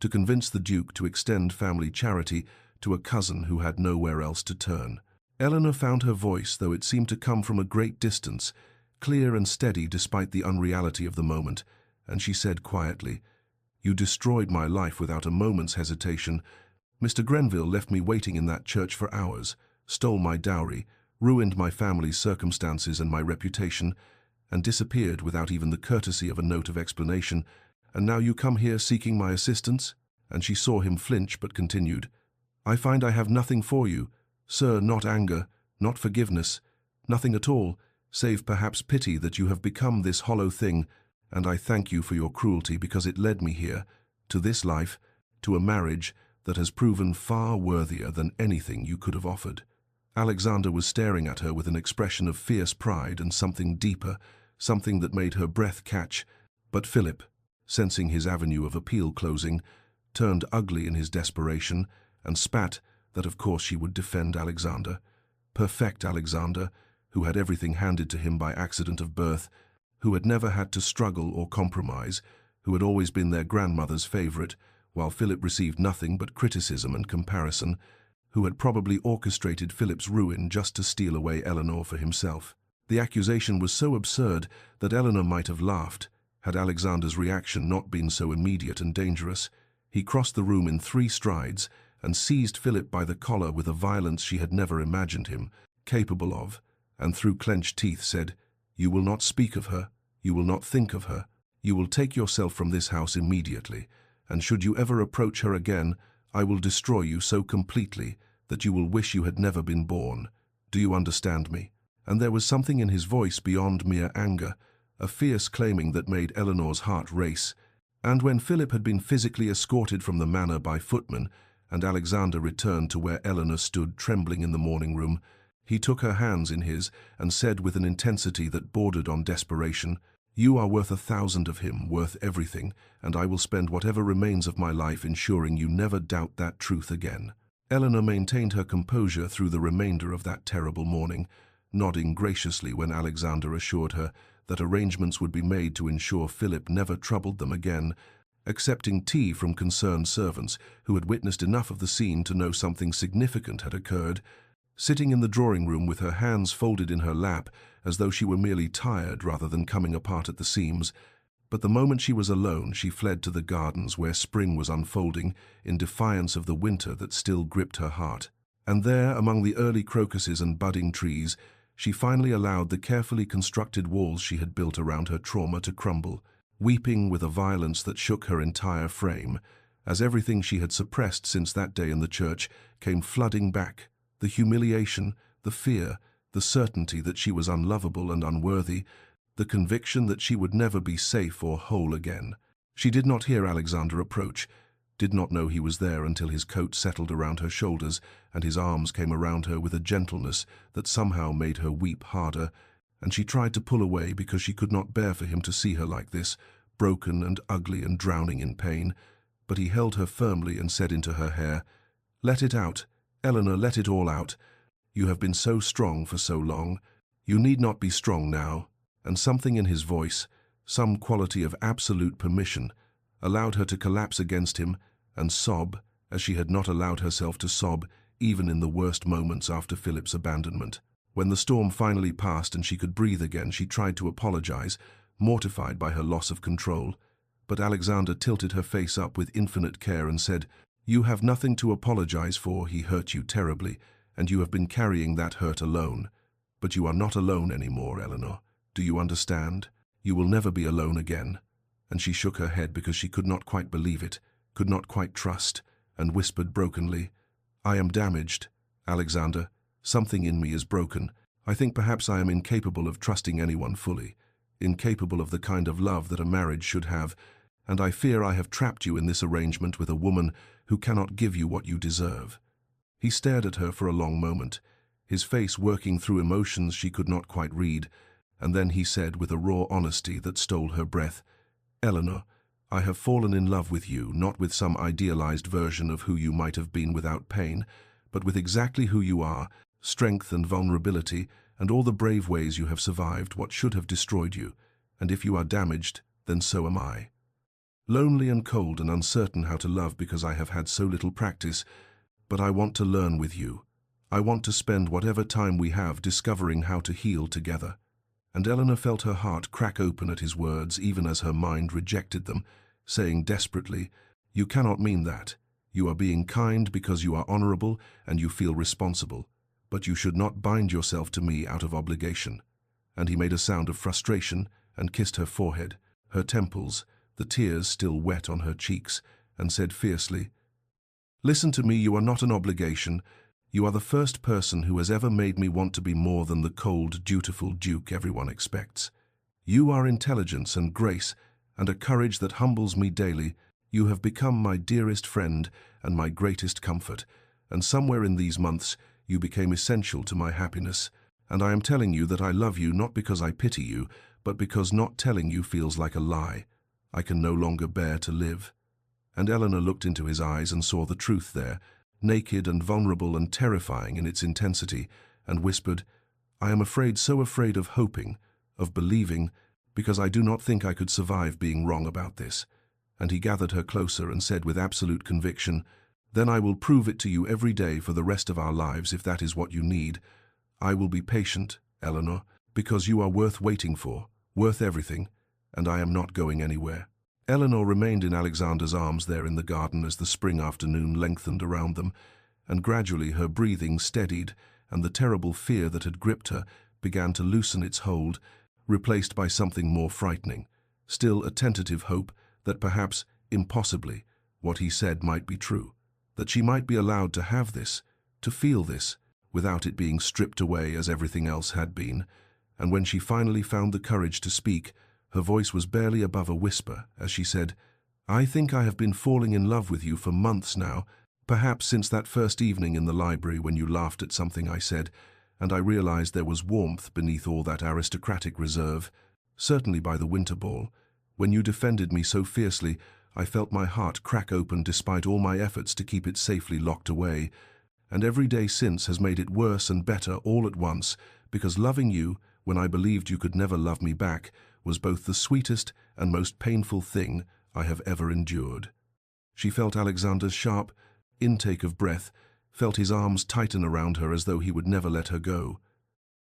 to convince the Duke to extend family charity to a cousin who had nowhere else to turn. Eleanor found her voice, though it seemed to come from a great distance, clear and steady despite the unreality of the moment, and she said quietly, "You destroyed my life without a moment's hesitation. Mr. Grenville left me waiting in that church for hours, stole my dowry, ruined my family's circumstances and my reputation, and disappeared without even the courtesy of a note of explanation, and now you come here seeking my assistance?" And she saw him flinch but continued, "I find I have nothing for you, sir, not anger, not forgiveness, nothing at all, save perhaps pity that you have become this hollow thing, and I thank you for your cruelty because it led me here, to this life, to a marriage that has proven far worthier than anything you could have offered." Alexander was staring at her with an expression of fierce pride and something deeper, something that made her breath catch, but Philip, sensing his avenue of appeal closing, turned ugly in his desperation and spat, that of course she would defend Alexander. Perfect Alexander, who had everything handed to him by accident of birth, who had never had to struggle or compromise, who had always been their grandmother's favorite, while Philip received nothing but criticism and comparison, who had probably orchestrated Philip's ruin just to steal away Eleanor for himself. The accusation was so absurd that Eleanor might have laughed, had Alexander's reaction not been so immediate and dangerous. He crossed the room in 3 strides and seized Philip by the collar with a violence she had never imagined him capable of, and through clenched teeth said, "You will not speak of her, you will not think of her, you will take yourself from this house immediately, and should you ever approach her again, I will destroy you so completely that you will wish you had never been born. Do you understand me?" And there was something in his voice beyond mere anger, a fierce claiming that made Eleanor's heart race. And when Philip had been physically escorted from the manor by footmen, and Alexander returned to where Eleanor stood trembling in the morning room, he took her hands in his and said with an intensity that bordered on desperation, "You are worth 1,000 of him, worth everything, and I will spend whatever remains of my life ensuring you never doubt that truth again." Eleanor maintained her composure through the remainder of that terrible morning, nodding graciously when Alexander assured her that arrangements would be made to ensure Philip never troubled them again, accepting tea from concerned servants who had witnessed enough of the scene to know something significant had occurred, sitting in the drawing room with her hands folded in her lap as though she were merely tired rather than coming apart at the seams. But the moment she was alone, she fled to the gardens where spring was unfolding in defiance of the winter that still gripped her heart. And there, among the early crocuses and budding trees, she finally allowed the carefully constructed walls she had built around her trauma to crumble, weeping with a violence that shook her entire frame, as everything she had suppressed since that day in the church came flooding back, the humiliation, the fear, the certainty that she was unlovable and unworthy, the conviction that she would never be safe or whole again. She did not hear Alexander approach, did not know he was there until his coat settled around her shoulders and his arms came around her with a gentleness that somehow made her weep harder, and she tried to pull away because she could not bear for him to see her like this, broken and ugly and drowning in pain. But he held her firmly and said into her hair, "Let it out, Eleanor, let it all out. You have been so strong for so long. You need not be strong now." And something in his voice, some quality of absolute permission, allowed her to collapse against him and sob as she had not allowed herself to sob even in the worst moments after Philip's abandonment. When the storm finally passed and she could breathe again, she tried to apologize, mortified by her loss of control. But Alexander tilted her face up with infinite care and said, "You have nothing to apologize for. He hurt you terribly, and you have been carrying that hurt alone. But you are not alone anymore, Eleanor. Do you understand? You will never be alone again." And she shook her head because she could not quite believe it, could not quite trust, and whispered brokenly, "I am damaged, Alexander. Something in me is broken. I think perhaps I am incapable of trusting anyone fully, incapable of the kind of love that a marriage should have, and I fear I have trapped you in this arrangement with a woman who cannot give you what you deserve." He stared at her for a long moment, his face working through emotions she could not quite read, and then he said with a raw honesty that stole her breath, "Eleanor, I have fallen in love with you, not with some idealized version of who you might have been without pain, but with exactly who you are, strength and vulnerability, and all the brave ways you have survived what should have destroyed you, and if you are damaged, then so am I. Lonely and cold and uncertain how to love because I have had so little practice, but I want to learn with you. I want to spend whatever time we have discovering how to heal together." And Eleanor felt her heart crack open at his words even as her mind rejected them, saying desperately, "You cannot mean that. You are being kind because you are honorable and you feel responsible, but you should not bind yourself to me out of obligation." And he made a sound of frustration and kissed her forehead, her temples, the tears still wet on her cheeks, and said fiercely, "Listen to me, you are not an obligation. You are the first person who has ever made me want to be more than the cold, dutiful duke everyone expects. You are intelligence and grace and a courage that humbles me daily. You have become my dearest friend and my greatest comfort, and somewhere in these months you became essential to my happiness. And I am telling you that I love you not because I pity you, but because not telling you feels like a lie. I can no longer bear to live." And Eleanor looked into his eyes and saw the truth there, naked and vulnerable and terrifying in its intensity, and whispered, "I am afraid, so afraid of hoping, of believing, because I do not think I could survive being wrong about this." And he gathered her closer and said with absolute conviction, "Then I will prove it to you every day for the rest of our lives if that is what you need. I will be patient, Eleanor, because you are worth waiting for, worth everything, and I am not going anywhere." Eleanor remained in Alexander's arms there in the garden as the spring afternoon lengthened around them, and gradually her breathing steadied, and the terrible fear that had gripped her began to loosen its hold, replaced by something more frightening, still a tentative hope that perhaps, impossibly, what he said might be true, that she might be allowed to have this, to feel this, without it being stripped away as everything else had been. And when she finally found the courage to speak, her voice was barely above a whisper as she said, "I think I have been falling in love with you for months now, perhaps since that first evening in the library when you laughed at something I said, and I realized there was warmth beneath all that aristocratic reserve. Certainly by the winter ball, when you defended me so fiercely, I felt my heart crack open despite all my efforts to keep it safely locked away. And every day since has made it worse and better all at once, because loving you, when I believed you could never love me back, was both the sweetest and most painful thing I have ever endured." She felt Alexander's sharp intake of breath, felt his arms tighten around her as though he would never let her go.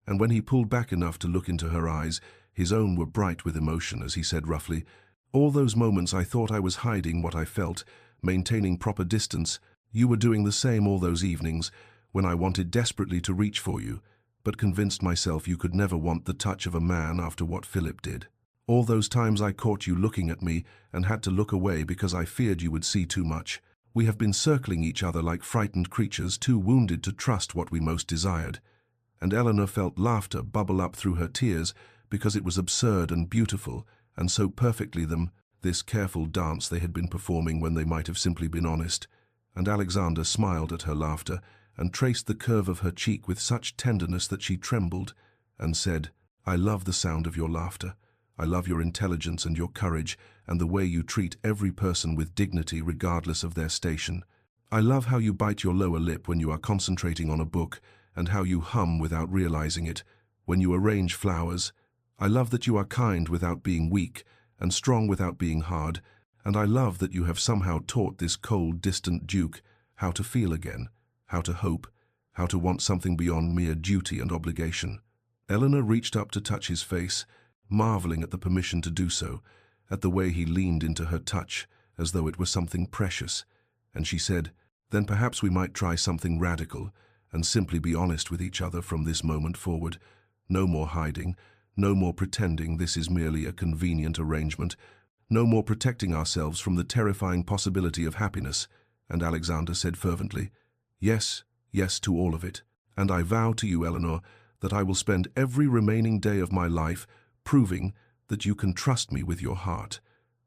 And when he pulled back enough to look into her eyes, his own were bright with emotion as he said roughly, "All those moments I thought I was hiding what I felt, maintaining proper distance, you were doing the same all those evenings, when I wanted desperately to reach for you, but convinced myself you could never want the touch of a man after what Philip did. All those times I caught you looking at me and had to look away because I feared you would see too much. We have been circling each other like frightened creatures too wounded to trust what we most desired." And Eleanor felt laughter bubble up through her tears because it was absurd and beautiful, and so perfectly this careful dance they had been performing when they might have simply been honest. And Alexander smiled at her laughter and traced the curve of her cheek with such tenderness that she trembled, and said, "I love the sound of your laughter. I love your intelligence and your courage, and the way you treat every person with dignity regardless of their station. I love how you bite your lower lip when you are concentrating on a book, and how you hum without realizing it, when you arrange flowers. I love that you are kind without being weak, and strong without being hard, and I love that you have somehow taught this cold, distant duke how to feel again, how to hope, how to want something beyond mere duty and obligation." Eleanor reached up to touch his face, marveling at the permission to do so, at the way he leaned into her touch, as though it were something precious, and she said, "Then perhaps we might try something radical, and simply be honest with each other from this moment forward. No more hiding, no more pretending this is merely a convenient arrangement, no more protecting ourselves from the terrifying possibility of happiness." And Alexander said fervently, "Yes, yes to all of it. And I vow to you, Eleanor, that I will spend every remaining day of my life proving that you can trust me with your heart,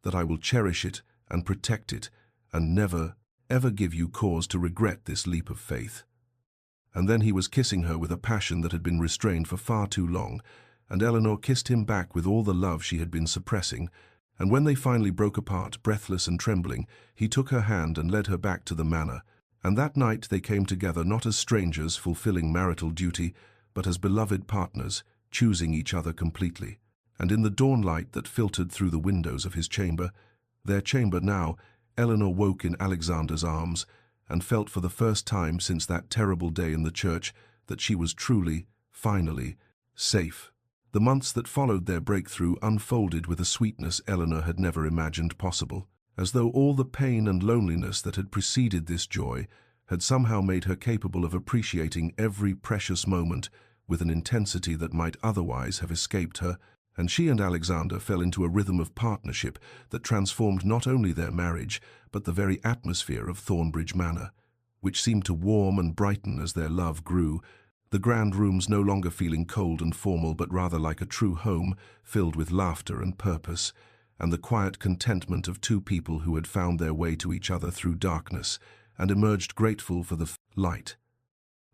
that I will cherish it and protect it, and never, ever give you cause to regret this leap of faith." And then he was kissing her with a passion that had been restrained for far too long, and Eleanor kissed him back with all the love she had been suppressing, and when they finally broke apart, breathless and trembling, he took her hand and led her back to the manor, and that night they came together not as strangers fulfilling marital duty, but as beloved partners, choosing each other completely. And in the dawn light that filtered through the windows of his chamber, their chamber now, Eleanor woke in Alexander's arms, and felt for the first time since that terrible day in the church that she was truly, finally, safe. The months that followed their breakthrough unfolded with a sweetness Eleanor had never imagined possible, as though all the pain and loneliness that had preceded this joy had somehow made her capable of appreciating every precious moment with an intensity that might otherwise have escaped her, and she and Alexander fell into a rhythm of partnership that transformed not only their marriage, but the very atmosphere of Thornbridge Manor, which seemed to warm and brighten as their love grew, the grand rooms no longer feeling cold and formal, but rather like a true home filled with laughter and purpose, and the quiet contentment of two people who had found their way to each other through darkness and emerged grateful for the light.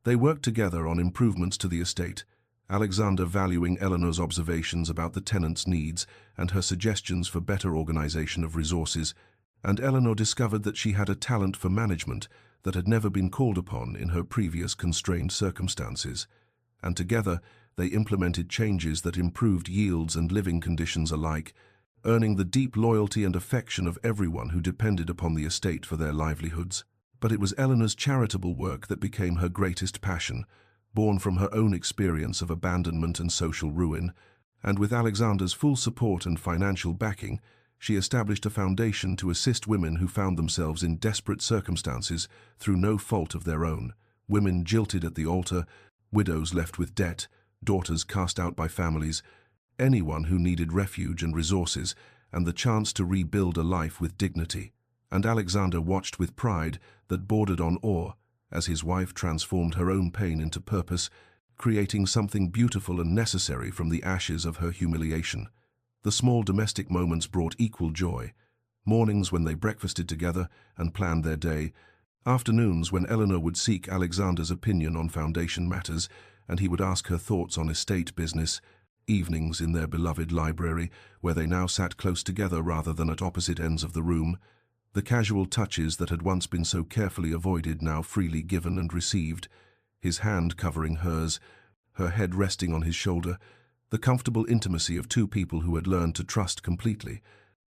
They worked together on improvements to the estate, Alexander valuing Eleanor's observations about the tenants' needs and her suggestions for better organization of resources, and Eleanor discovered that she had a talent for management that had never been called upon in her previous constrained circumstances, and together they implemented changes that improved yields and living conditions alike, earning the deep loyalty and affection of everyone who depended upon the estate for their livelihoods. But it was Eleanor's charitable work that became her greatest passion, born from her own experience of abandonment and social ruin, and with Alexander's full support and financial backing, she established a foundation to assist women who found themselves in desperate circumstances through no fault of their own, women jilted at the altar, widows left with debt, daughters cast out by families, anyone who needed refuge and resources and the chance to rebuild a life with dignity. And Alexander watched with pride that bordered on awe as his wife transformed her own pain into purpose, creating something beautiful and necessary from the ashes of her humiliation. The small domestic moments brought equal joy. Mornings when they breakfasted together and planned their day, afternoons when Eleanor would seek Alexander's opinion on foundation matters and he would ask her thoughts on estate business, evenings in their beloved library where they now sat close together rather than at opposite ends of the room, the casual touches that had once been so carefully avoided now freely given and received, his hand covering hers, her head resting on his shoulder, the comfortable intimacy of two people who had learned to trust completely.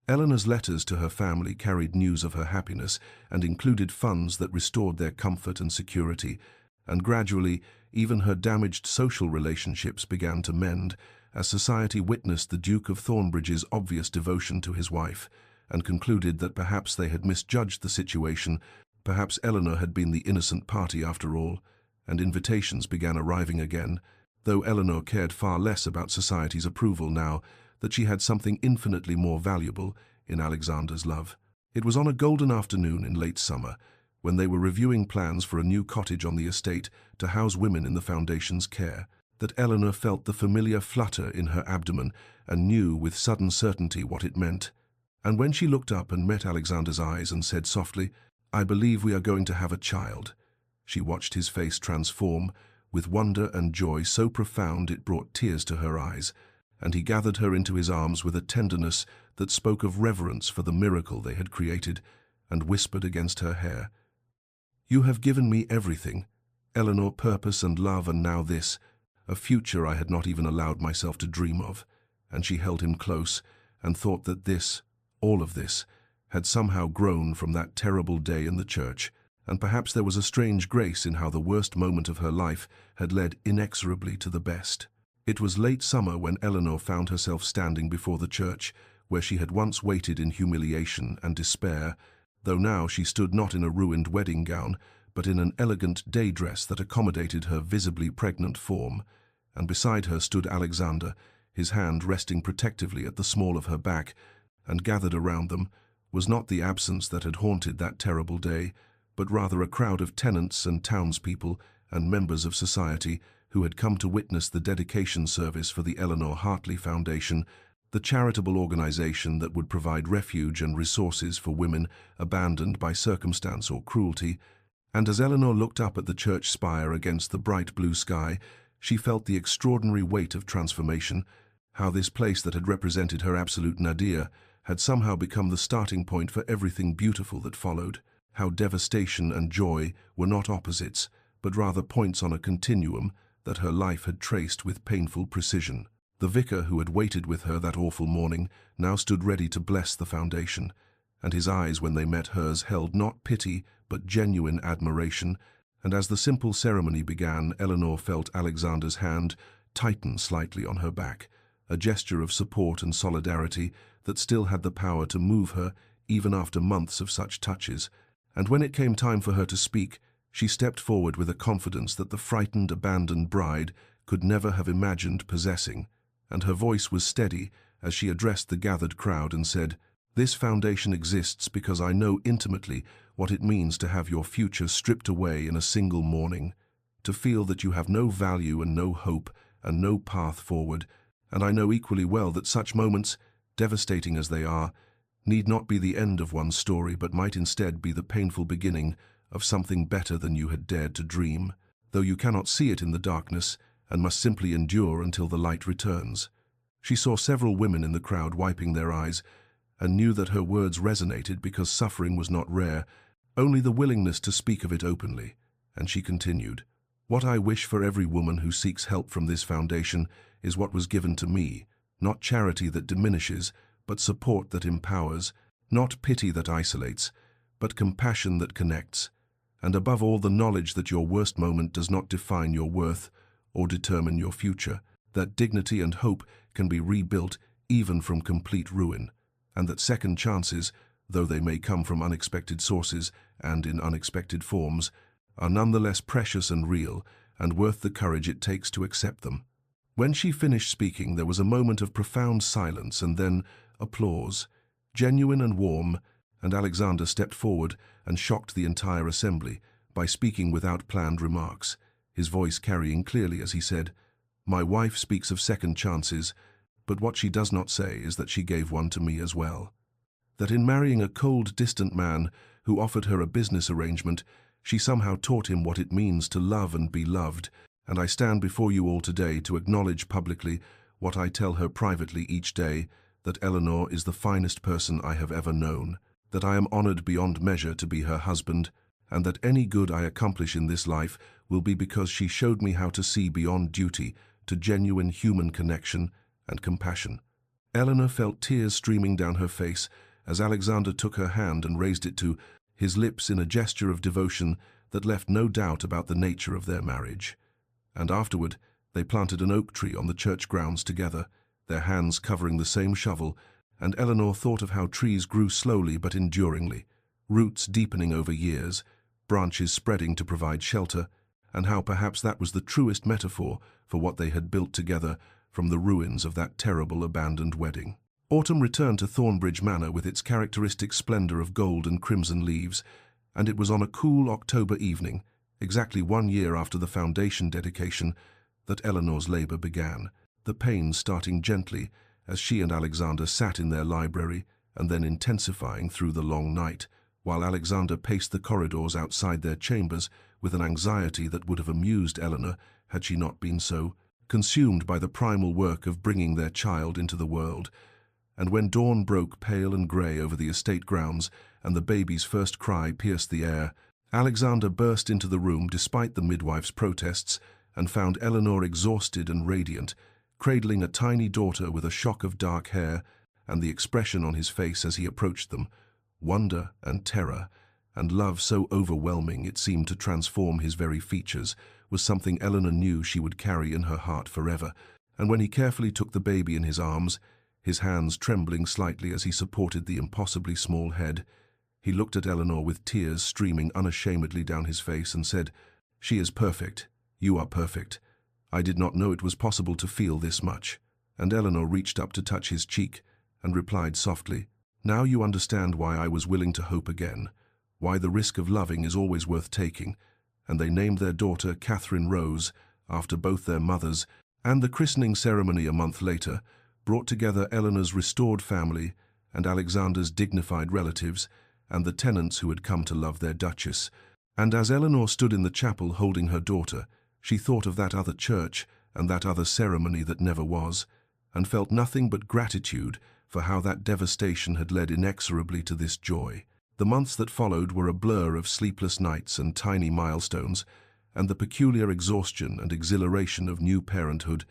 Eleanor's letters to her family carried news of her happiness and included funds that restored their comfort and security, and gradually even her damaged social relationships began to mend as society witnessed the Duke of Thornbridge's obvious devotion to his wife and concluded that perhaps they had misjudged the situation, perhaps Eleanor had been the innocent party after all, and invitations began arriving again, though Eleanor cared far less about society's approval now that she had something infinitely more valuable in Alexander's love. It was on a golden afternoon in late summer, when they were reviewing plans for a new cottage on the estate to house women in the foundation's care, that Eleanor felt the familiar flutter in her abdomen and knew with sudden certainty what it meant. And when she looked up and met Alexander's eyes and said softly, "I believe we are going to have a child," she watched his face transform, with wonder and joy so profound it brought tears to her eyes, and he gathered her into his arms with a tenderness that spoke of reverence for the miracle they had created, and whispered against her hair, "You have given me everything, Eleanor, purpose and love, and now this, a future I had not even allowed myself to dream of." And she held him close and thought that this, all of this, had somehow grown from that terrible day in the church, and perhaps there was a strange grace in how the worst moment of her life had led inexorably to the best. It was late summer when Eleanor found herself standing before the church, where she had once waited in humiliation and despair, though now she stood not in a ruined wedding gown, but in an elegant day dress that accommodated her visibly pregnant form, and beside her stood Alexander, his hand resting protectively at the small of her back, and gathered around them was not the absence that had haunted that terrible day, but rather a crowd of tenants and townspeople and members of society who had come to witness the dedication service for the Eleanor Hartley Foundation, the charitable organization that would provide refuge and resources for women abandoned by circumstance or cruelty. And as Eleanor looked up at the church spire against the bright blue sky, she felt the extraordinary weight of transformation, how this place that had represented her absolute nadir had somehow become the starting point for everything beautiful that followed, how devastation and joy were not opposites, but rather points on a continuum that her life had traced with painful precision. The vicar who had waited with her that awful morning now stood ready to bless the foundation, and his eyes when they met hers held not pity but genuine admiration, and as the simple ceremony began, Eleanor felt Alexander's hand tighten slightly on her back, a gesture of support and solidarity that still had the power to move her even after months of such touches. And when it came time for her to speak, she stepped forward with a confidence that the frightened, abandoned bride could never have imagined possessing, and her voice was steady as she addressed the gathered crowd and said, "This foundation exists because I know intimately what it means to have your future stripped away in a single morning, to feel that you have no value and no hope and no path forward, and I know equally well that such moments, devastating as they are, need not be the end of one's story but might instead be the painful beginning of something better than you had dared to dream, though you cannot see it in the darkness and must simply endure until the light returns." She saw several women in the crowd wiping their eyes, and knew that her words resonated because suffering was not rare, only the willingness to speak of it openly. And she continued, "What I wish for every woman who seeks help from this foundation is what was given to me, not charity that diminishes, but support that empowers, not pity that isolates, but compassion that connects, and above all the knowledge that your worst moment does not define your worth or determine your future, that dignity and hope can be rebuilt even from complete ruin, and that second chances, though they may come from unexpected sources and in unexpected forms, are nonetheless precious and real, and worth the courage it takes to accept them." When she finished speaking, there was a moment of profound silence and then applause, genuine and warm, and Alexander stepped forward and shocked the entire assembly by speaking without planned remarks, his voice carrying clearly as he said, "My wife speaks of second chances, but what she does not say is that she gave one to me as well. That in marrying a cold, distant man who offered her a business arrangement, she somehow taught him what it means to love and be loved, and I stand before you all today to acknowledge publicly what I tell her privately each day, that Eleanor is the finest person I have ever known, that I am honored beyond measure to be her husband, and that any good I accomplish in this life will be because she showed me how to see beyond duty to genuine human connection and compassion." Eleanor felt tears streaming down her face as Alexander took her hand and raised it to his lips in a gesture of devotion that left no doubt about the nature of their marriage. And afterward, they planted an oak tree on the church grounds together, their hands covering the same shovel, and Eleanor thought of how trees grew slowly but enduringly, roots deepening over years, branches spreading to provide shelter, and how perhaps that was the truest metaphor for what they had built together from the ruins of that terrible abandoned wedding. Autumn returned to Thornbridge Manor with its characteristic splendor of gold and crimson leaves, and it was on a cool October evening, exactly 1 year after the foundation dedication, that Eleanor's labor began, the pains starting gently as she and Alexander sat in their library and then intensifying through the long night, while Alexander paced the corridors outside their chambers with an anxiety that would have amused Eleanor had she not been so consumed by the primal work of bringing their child into the world. And when dawn broke pale and grey over the estate grounds and the baby's first cry pierced the air, Alexander burst into the room despite the midwife's protests and found Eleanor exhausted and radiant, cradling a tiny daughter with a shock of dark hair, and the expression on his face as he approached them, wonder and terror, and love so overwhelming it seemed to transform his very features, was something Eleanor knew she would carry in her heart forever. And when he carefully took the baby in his arms, his hands trembling slightly as he supported the impossibly small head, he looked at Eleanor with tears streaming unashamedly down his face and said, "She is perfect. You are perfect. I did not know it was possible to feel this much." And Eleanor reached up to touch his cheek and replied softly, "Now you understand why I was willing to hope again, why the risk of loving is always worth taking." And they named their daughter Catherine Rose after both their mothers, and the christening ceremony a month later brought together Eleanor's restored family and Alexander's dignified relatives and the tenants who had come to love their duchess. And as Eleanor stood in the chapel holding her daughter, she thought of that other church and that other ceremony that never was, and felt nothing but gratitude for how that devastation had led inexorably to this joy. The months that followed were a blur of sleepless nights and tiny milestones, and the peculiar exhaustion and exhilaration of new parenthood,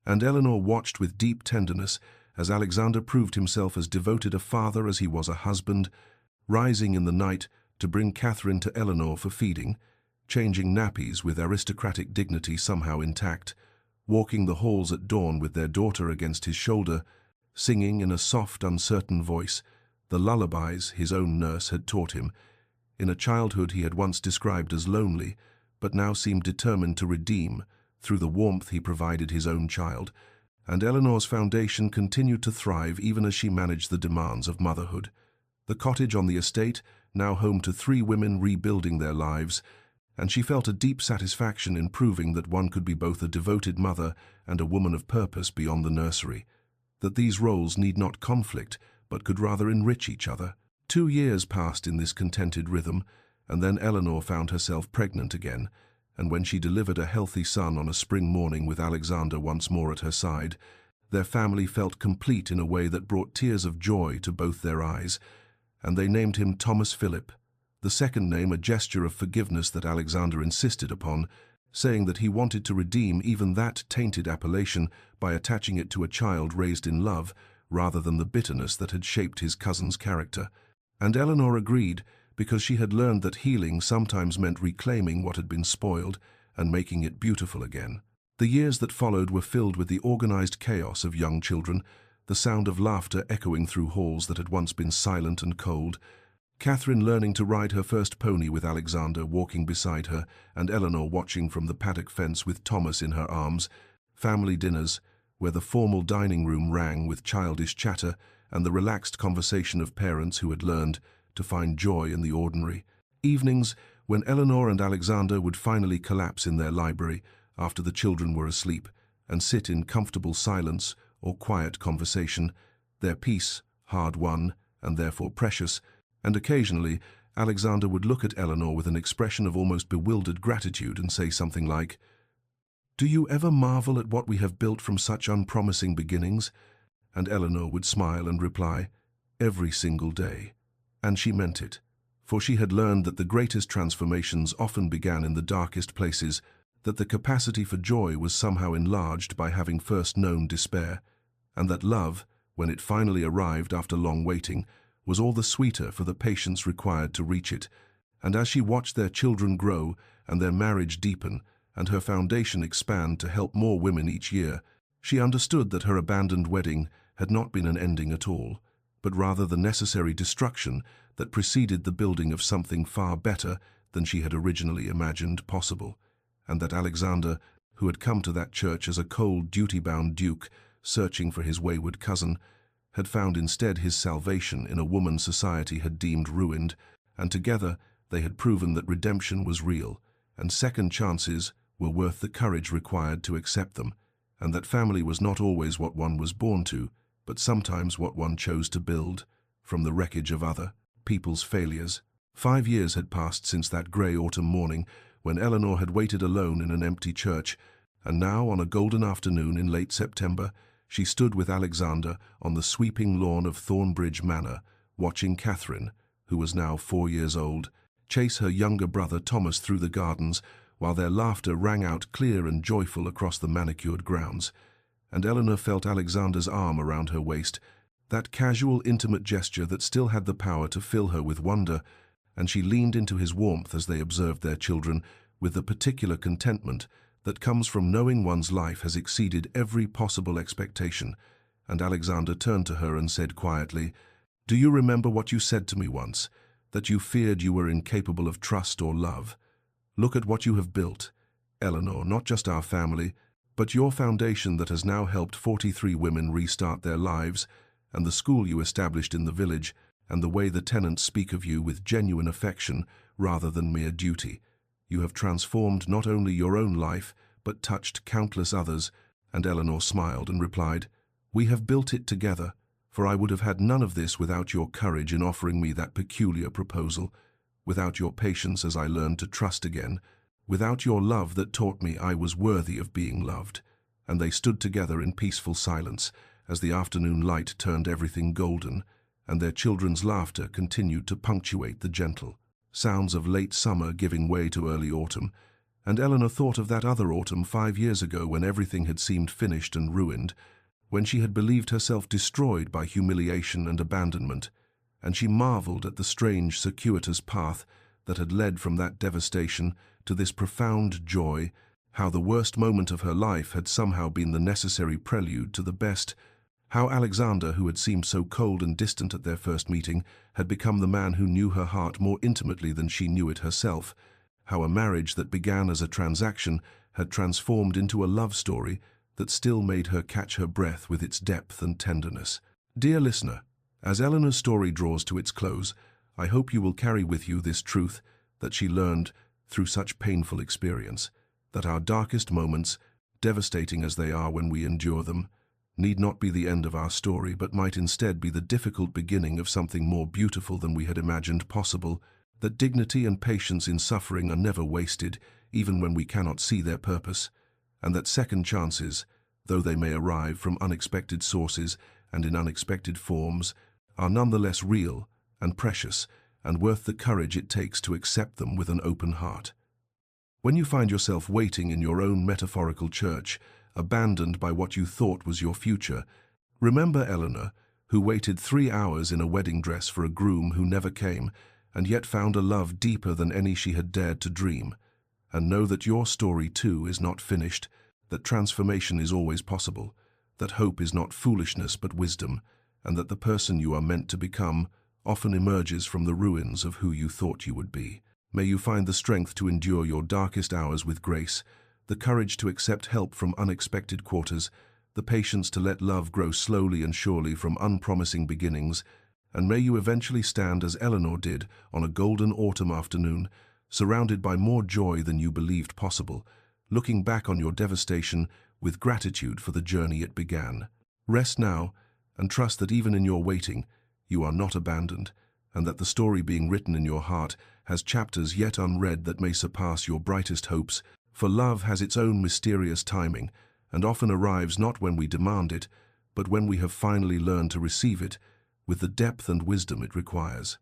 and Eleanor watched with deep tenderness as Alexander proved himself as devoted a father as he was a husband, rising in the night to bring Catherine to Eleanor for feeding, changing nappies with aristocratic dignity somehow intact, walking the halls at dawn with their daughter against his shoulder, singing in a soft, uncertain voice the lullabies his own nurse had taught him, in a childhood he had once described as lonely, but now seemed determined to redeem through the warmth he provided his own child. And Eleanor's foundation continued to thrive even as she managed the demands of motherhood. The cottage on the estate, now home to 3 women rebuilding their lives, and she felt a deep satisfaction in proving that one could be both a devoted mother and a woman of purpose beyond the nursery, that these roles need not conflict, but could rather enrich each other. 2 years passed in this contented rhythm, and then Eleanor found herself pregnant again, and when she delivered a healthy son on a spring morning with Alexander once more at her side, Their family felt complete in a way that brought tears of joy to both their eyes, and they named him Thomas Philip, the second name a gesture of forgiveness that Alexander insisted upon, saying that he wanted to redeem even that tainted appellation by attaching it to a child raised in love, rather than the bitterness that had shaped his cousin's character. And Eleanor agreed, because she had learned that healing sometimes meant reclaiming what had been spoiled and making it beautiful again. The years that followed were filled with the organized chaos of young children, the sound of laughter echoing through halls that had once been silent and cold, Catherine learning to ride her first pony with Alexander walking beside her, and Eleanor watching from the paddock fence with Thomas in her arms, family dinners, where the formal dining room rang with childish chatter and the relaxed conversation of parents who had learned to find joy in the ordinary, evenings when Eleanor and Alexander would finally collapse in their library after the children were asleep and sit in comfortable silence or quiet conversation, their peace, hard-won and therefore precious, and occasionally Alexander would look at Eleanor with an expression of almost bewildered gratitude and say something like, "Do you ever marvel at what we have built from such unpromising beginnings?" And Eleanor would smile and reply, "Every single day." And she meant it, for she had learned that the greatest transformations often began in the darkest places, that the capacity for joy was somehow enlarged by having first known despair, and that love, when it finally arrived after long waiting, was all the sweeter for the patience required to reach it. And as she watched their children grow and their marriage deepen and her foundation expand to help more women each year, she understood that her abandoned wedding had not been an ending at all, but rather the necessary destruction that preceded the building of something far better than she had originally imagined possible, and that Alexander, who had come to that church as a cold, duty-bound duke searching for his wayward cousin, had found instead his salvation in a woman society had deemed ruined, and together they had proven that redemption was real, and second chances were worth the courage required to accept them, and that family was not always what one was born to, but sometimes what one chose to build from the wreckage of other people's failures. 5 years had passed since that grey autumn morning when Eleanor had waited alone in an empty church, and now on a golden afternoon in late September, she stood with Alexander on the sweeping lawn of Thornbridge Manor, watching Catherine, who was now 4 years old, chase her younger brother Thomas through the gardens, while their laughter rang out clear and joyful across the manicured grounds. And Eleanor felt Alexander's arm around her waist, that casual, intimate gesture that still had the power to fill her with wonder, and she leaned into his warmth as they observed their children, with the particular contentment that comes from knowing one's life has exceeded every possible expectation. And Alexander turned to her and said quietly, "Do you remember what you said to me once, that you feared you were incapable of trust or love? Look at what you have built, Eleanor, not just our family, but your foundation that has now helped 43 women restart their lives, and the school you established in the village, and the way the tenants speak of you with genuine affection rather than mere duty. You have transformed not only your own life, but touched countless others." And Eleanor smiled and replied, "We have built it together, for I would have had none of this without your courage in offering me that peculiar proposal, without your patience as I learned to trust again, without your love that taught me I was worthy of being loved." And they stood together in peaceful silence as the afternoon light turned everything golden, and their children's laughter continued to punctuate the gentle sounds of late summer giving way to early autumn. And Eleanor thought of that other autumn 5 years ago when everything had seemed finished and ruined, when she had believed herself destroyed by humiliation and abandonment, and she marveled at the strange, circuitous path that had led from that devastation to this profound joy, how the worst moment of her life had somehow been the necessary prelude to the best, how Alexander, who had seemed so cold and distant at their first meeting, had become the man who knew her heart more intimately than she knew it herself, how a marriage that began as a transaction had transformed into a love story that still made her catch her breath with its depth and tenderness. Dear listener, as Eleanor's story draws to its close, I hope you will carry with you this truth that she learned through such painful experience, that our darkest moments, devastating as they are when we endure them, need not be the end of our story, but might instead be the difficult beginning of something more beautiful than we had imagined possible, that dignity and patience in suffering are never wasted, even when we cannot see their purpose, and that second chances, though they may arrive from unexpected sources and in unexpected forms, are nonetheless real and precious and worth the courage it takes to accept them with an open heart. When you find yourself waiting in your own metaphorical church, abandoned by what you thought was your future, remember Eleanor, who waited 3 hours in a wedding dress for a groom who never came, and yet found a love deeper than any she had dared to dream. And know that your story too is not finished, that transformation is always possible, that hope is not foolishness but wisdom, and that the person you are meant to become often emerges from the ruins of who you thought you would be. May you find the strength to endure your darkest hours with grace, the courage to accept help from unexpected quarters, the patience to let love grow slowly and surely from unpromising beginnings, and may you eventually stand as Eleanor did on a golden autumn afternoon, surrounded by more joy than you believed possible, looking back on your devastation with gratitude for the journey it began. Rest now and trust that even in your waiting, you are not abandoned, and that the story being written in your heart has chapters yet unread that may surpass your brightest hopes, for love has its own mysterious timing, and often arrives not when we demand it, but when we have finally learned to receive it with the depth and wisdom it requires.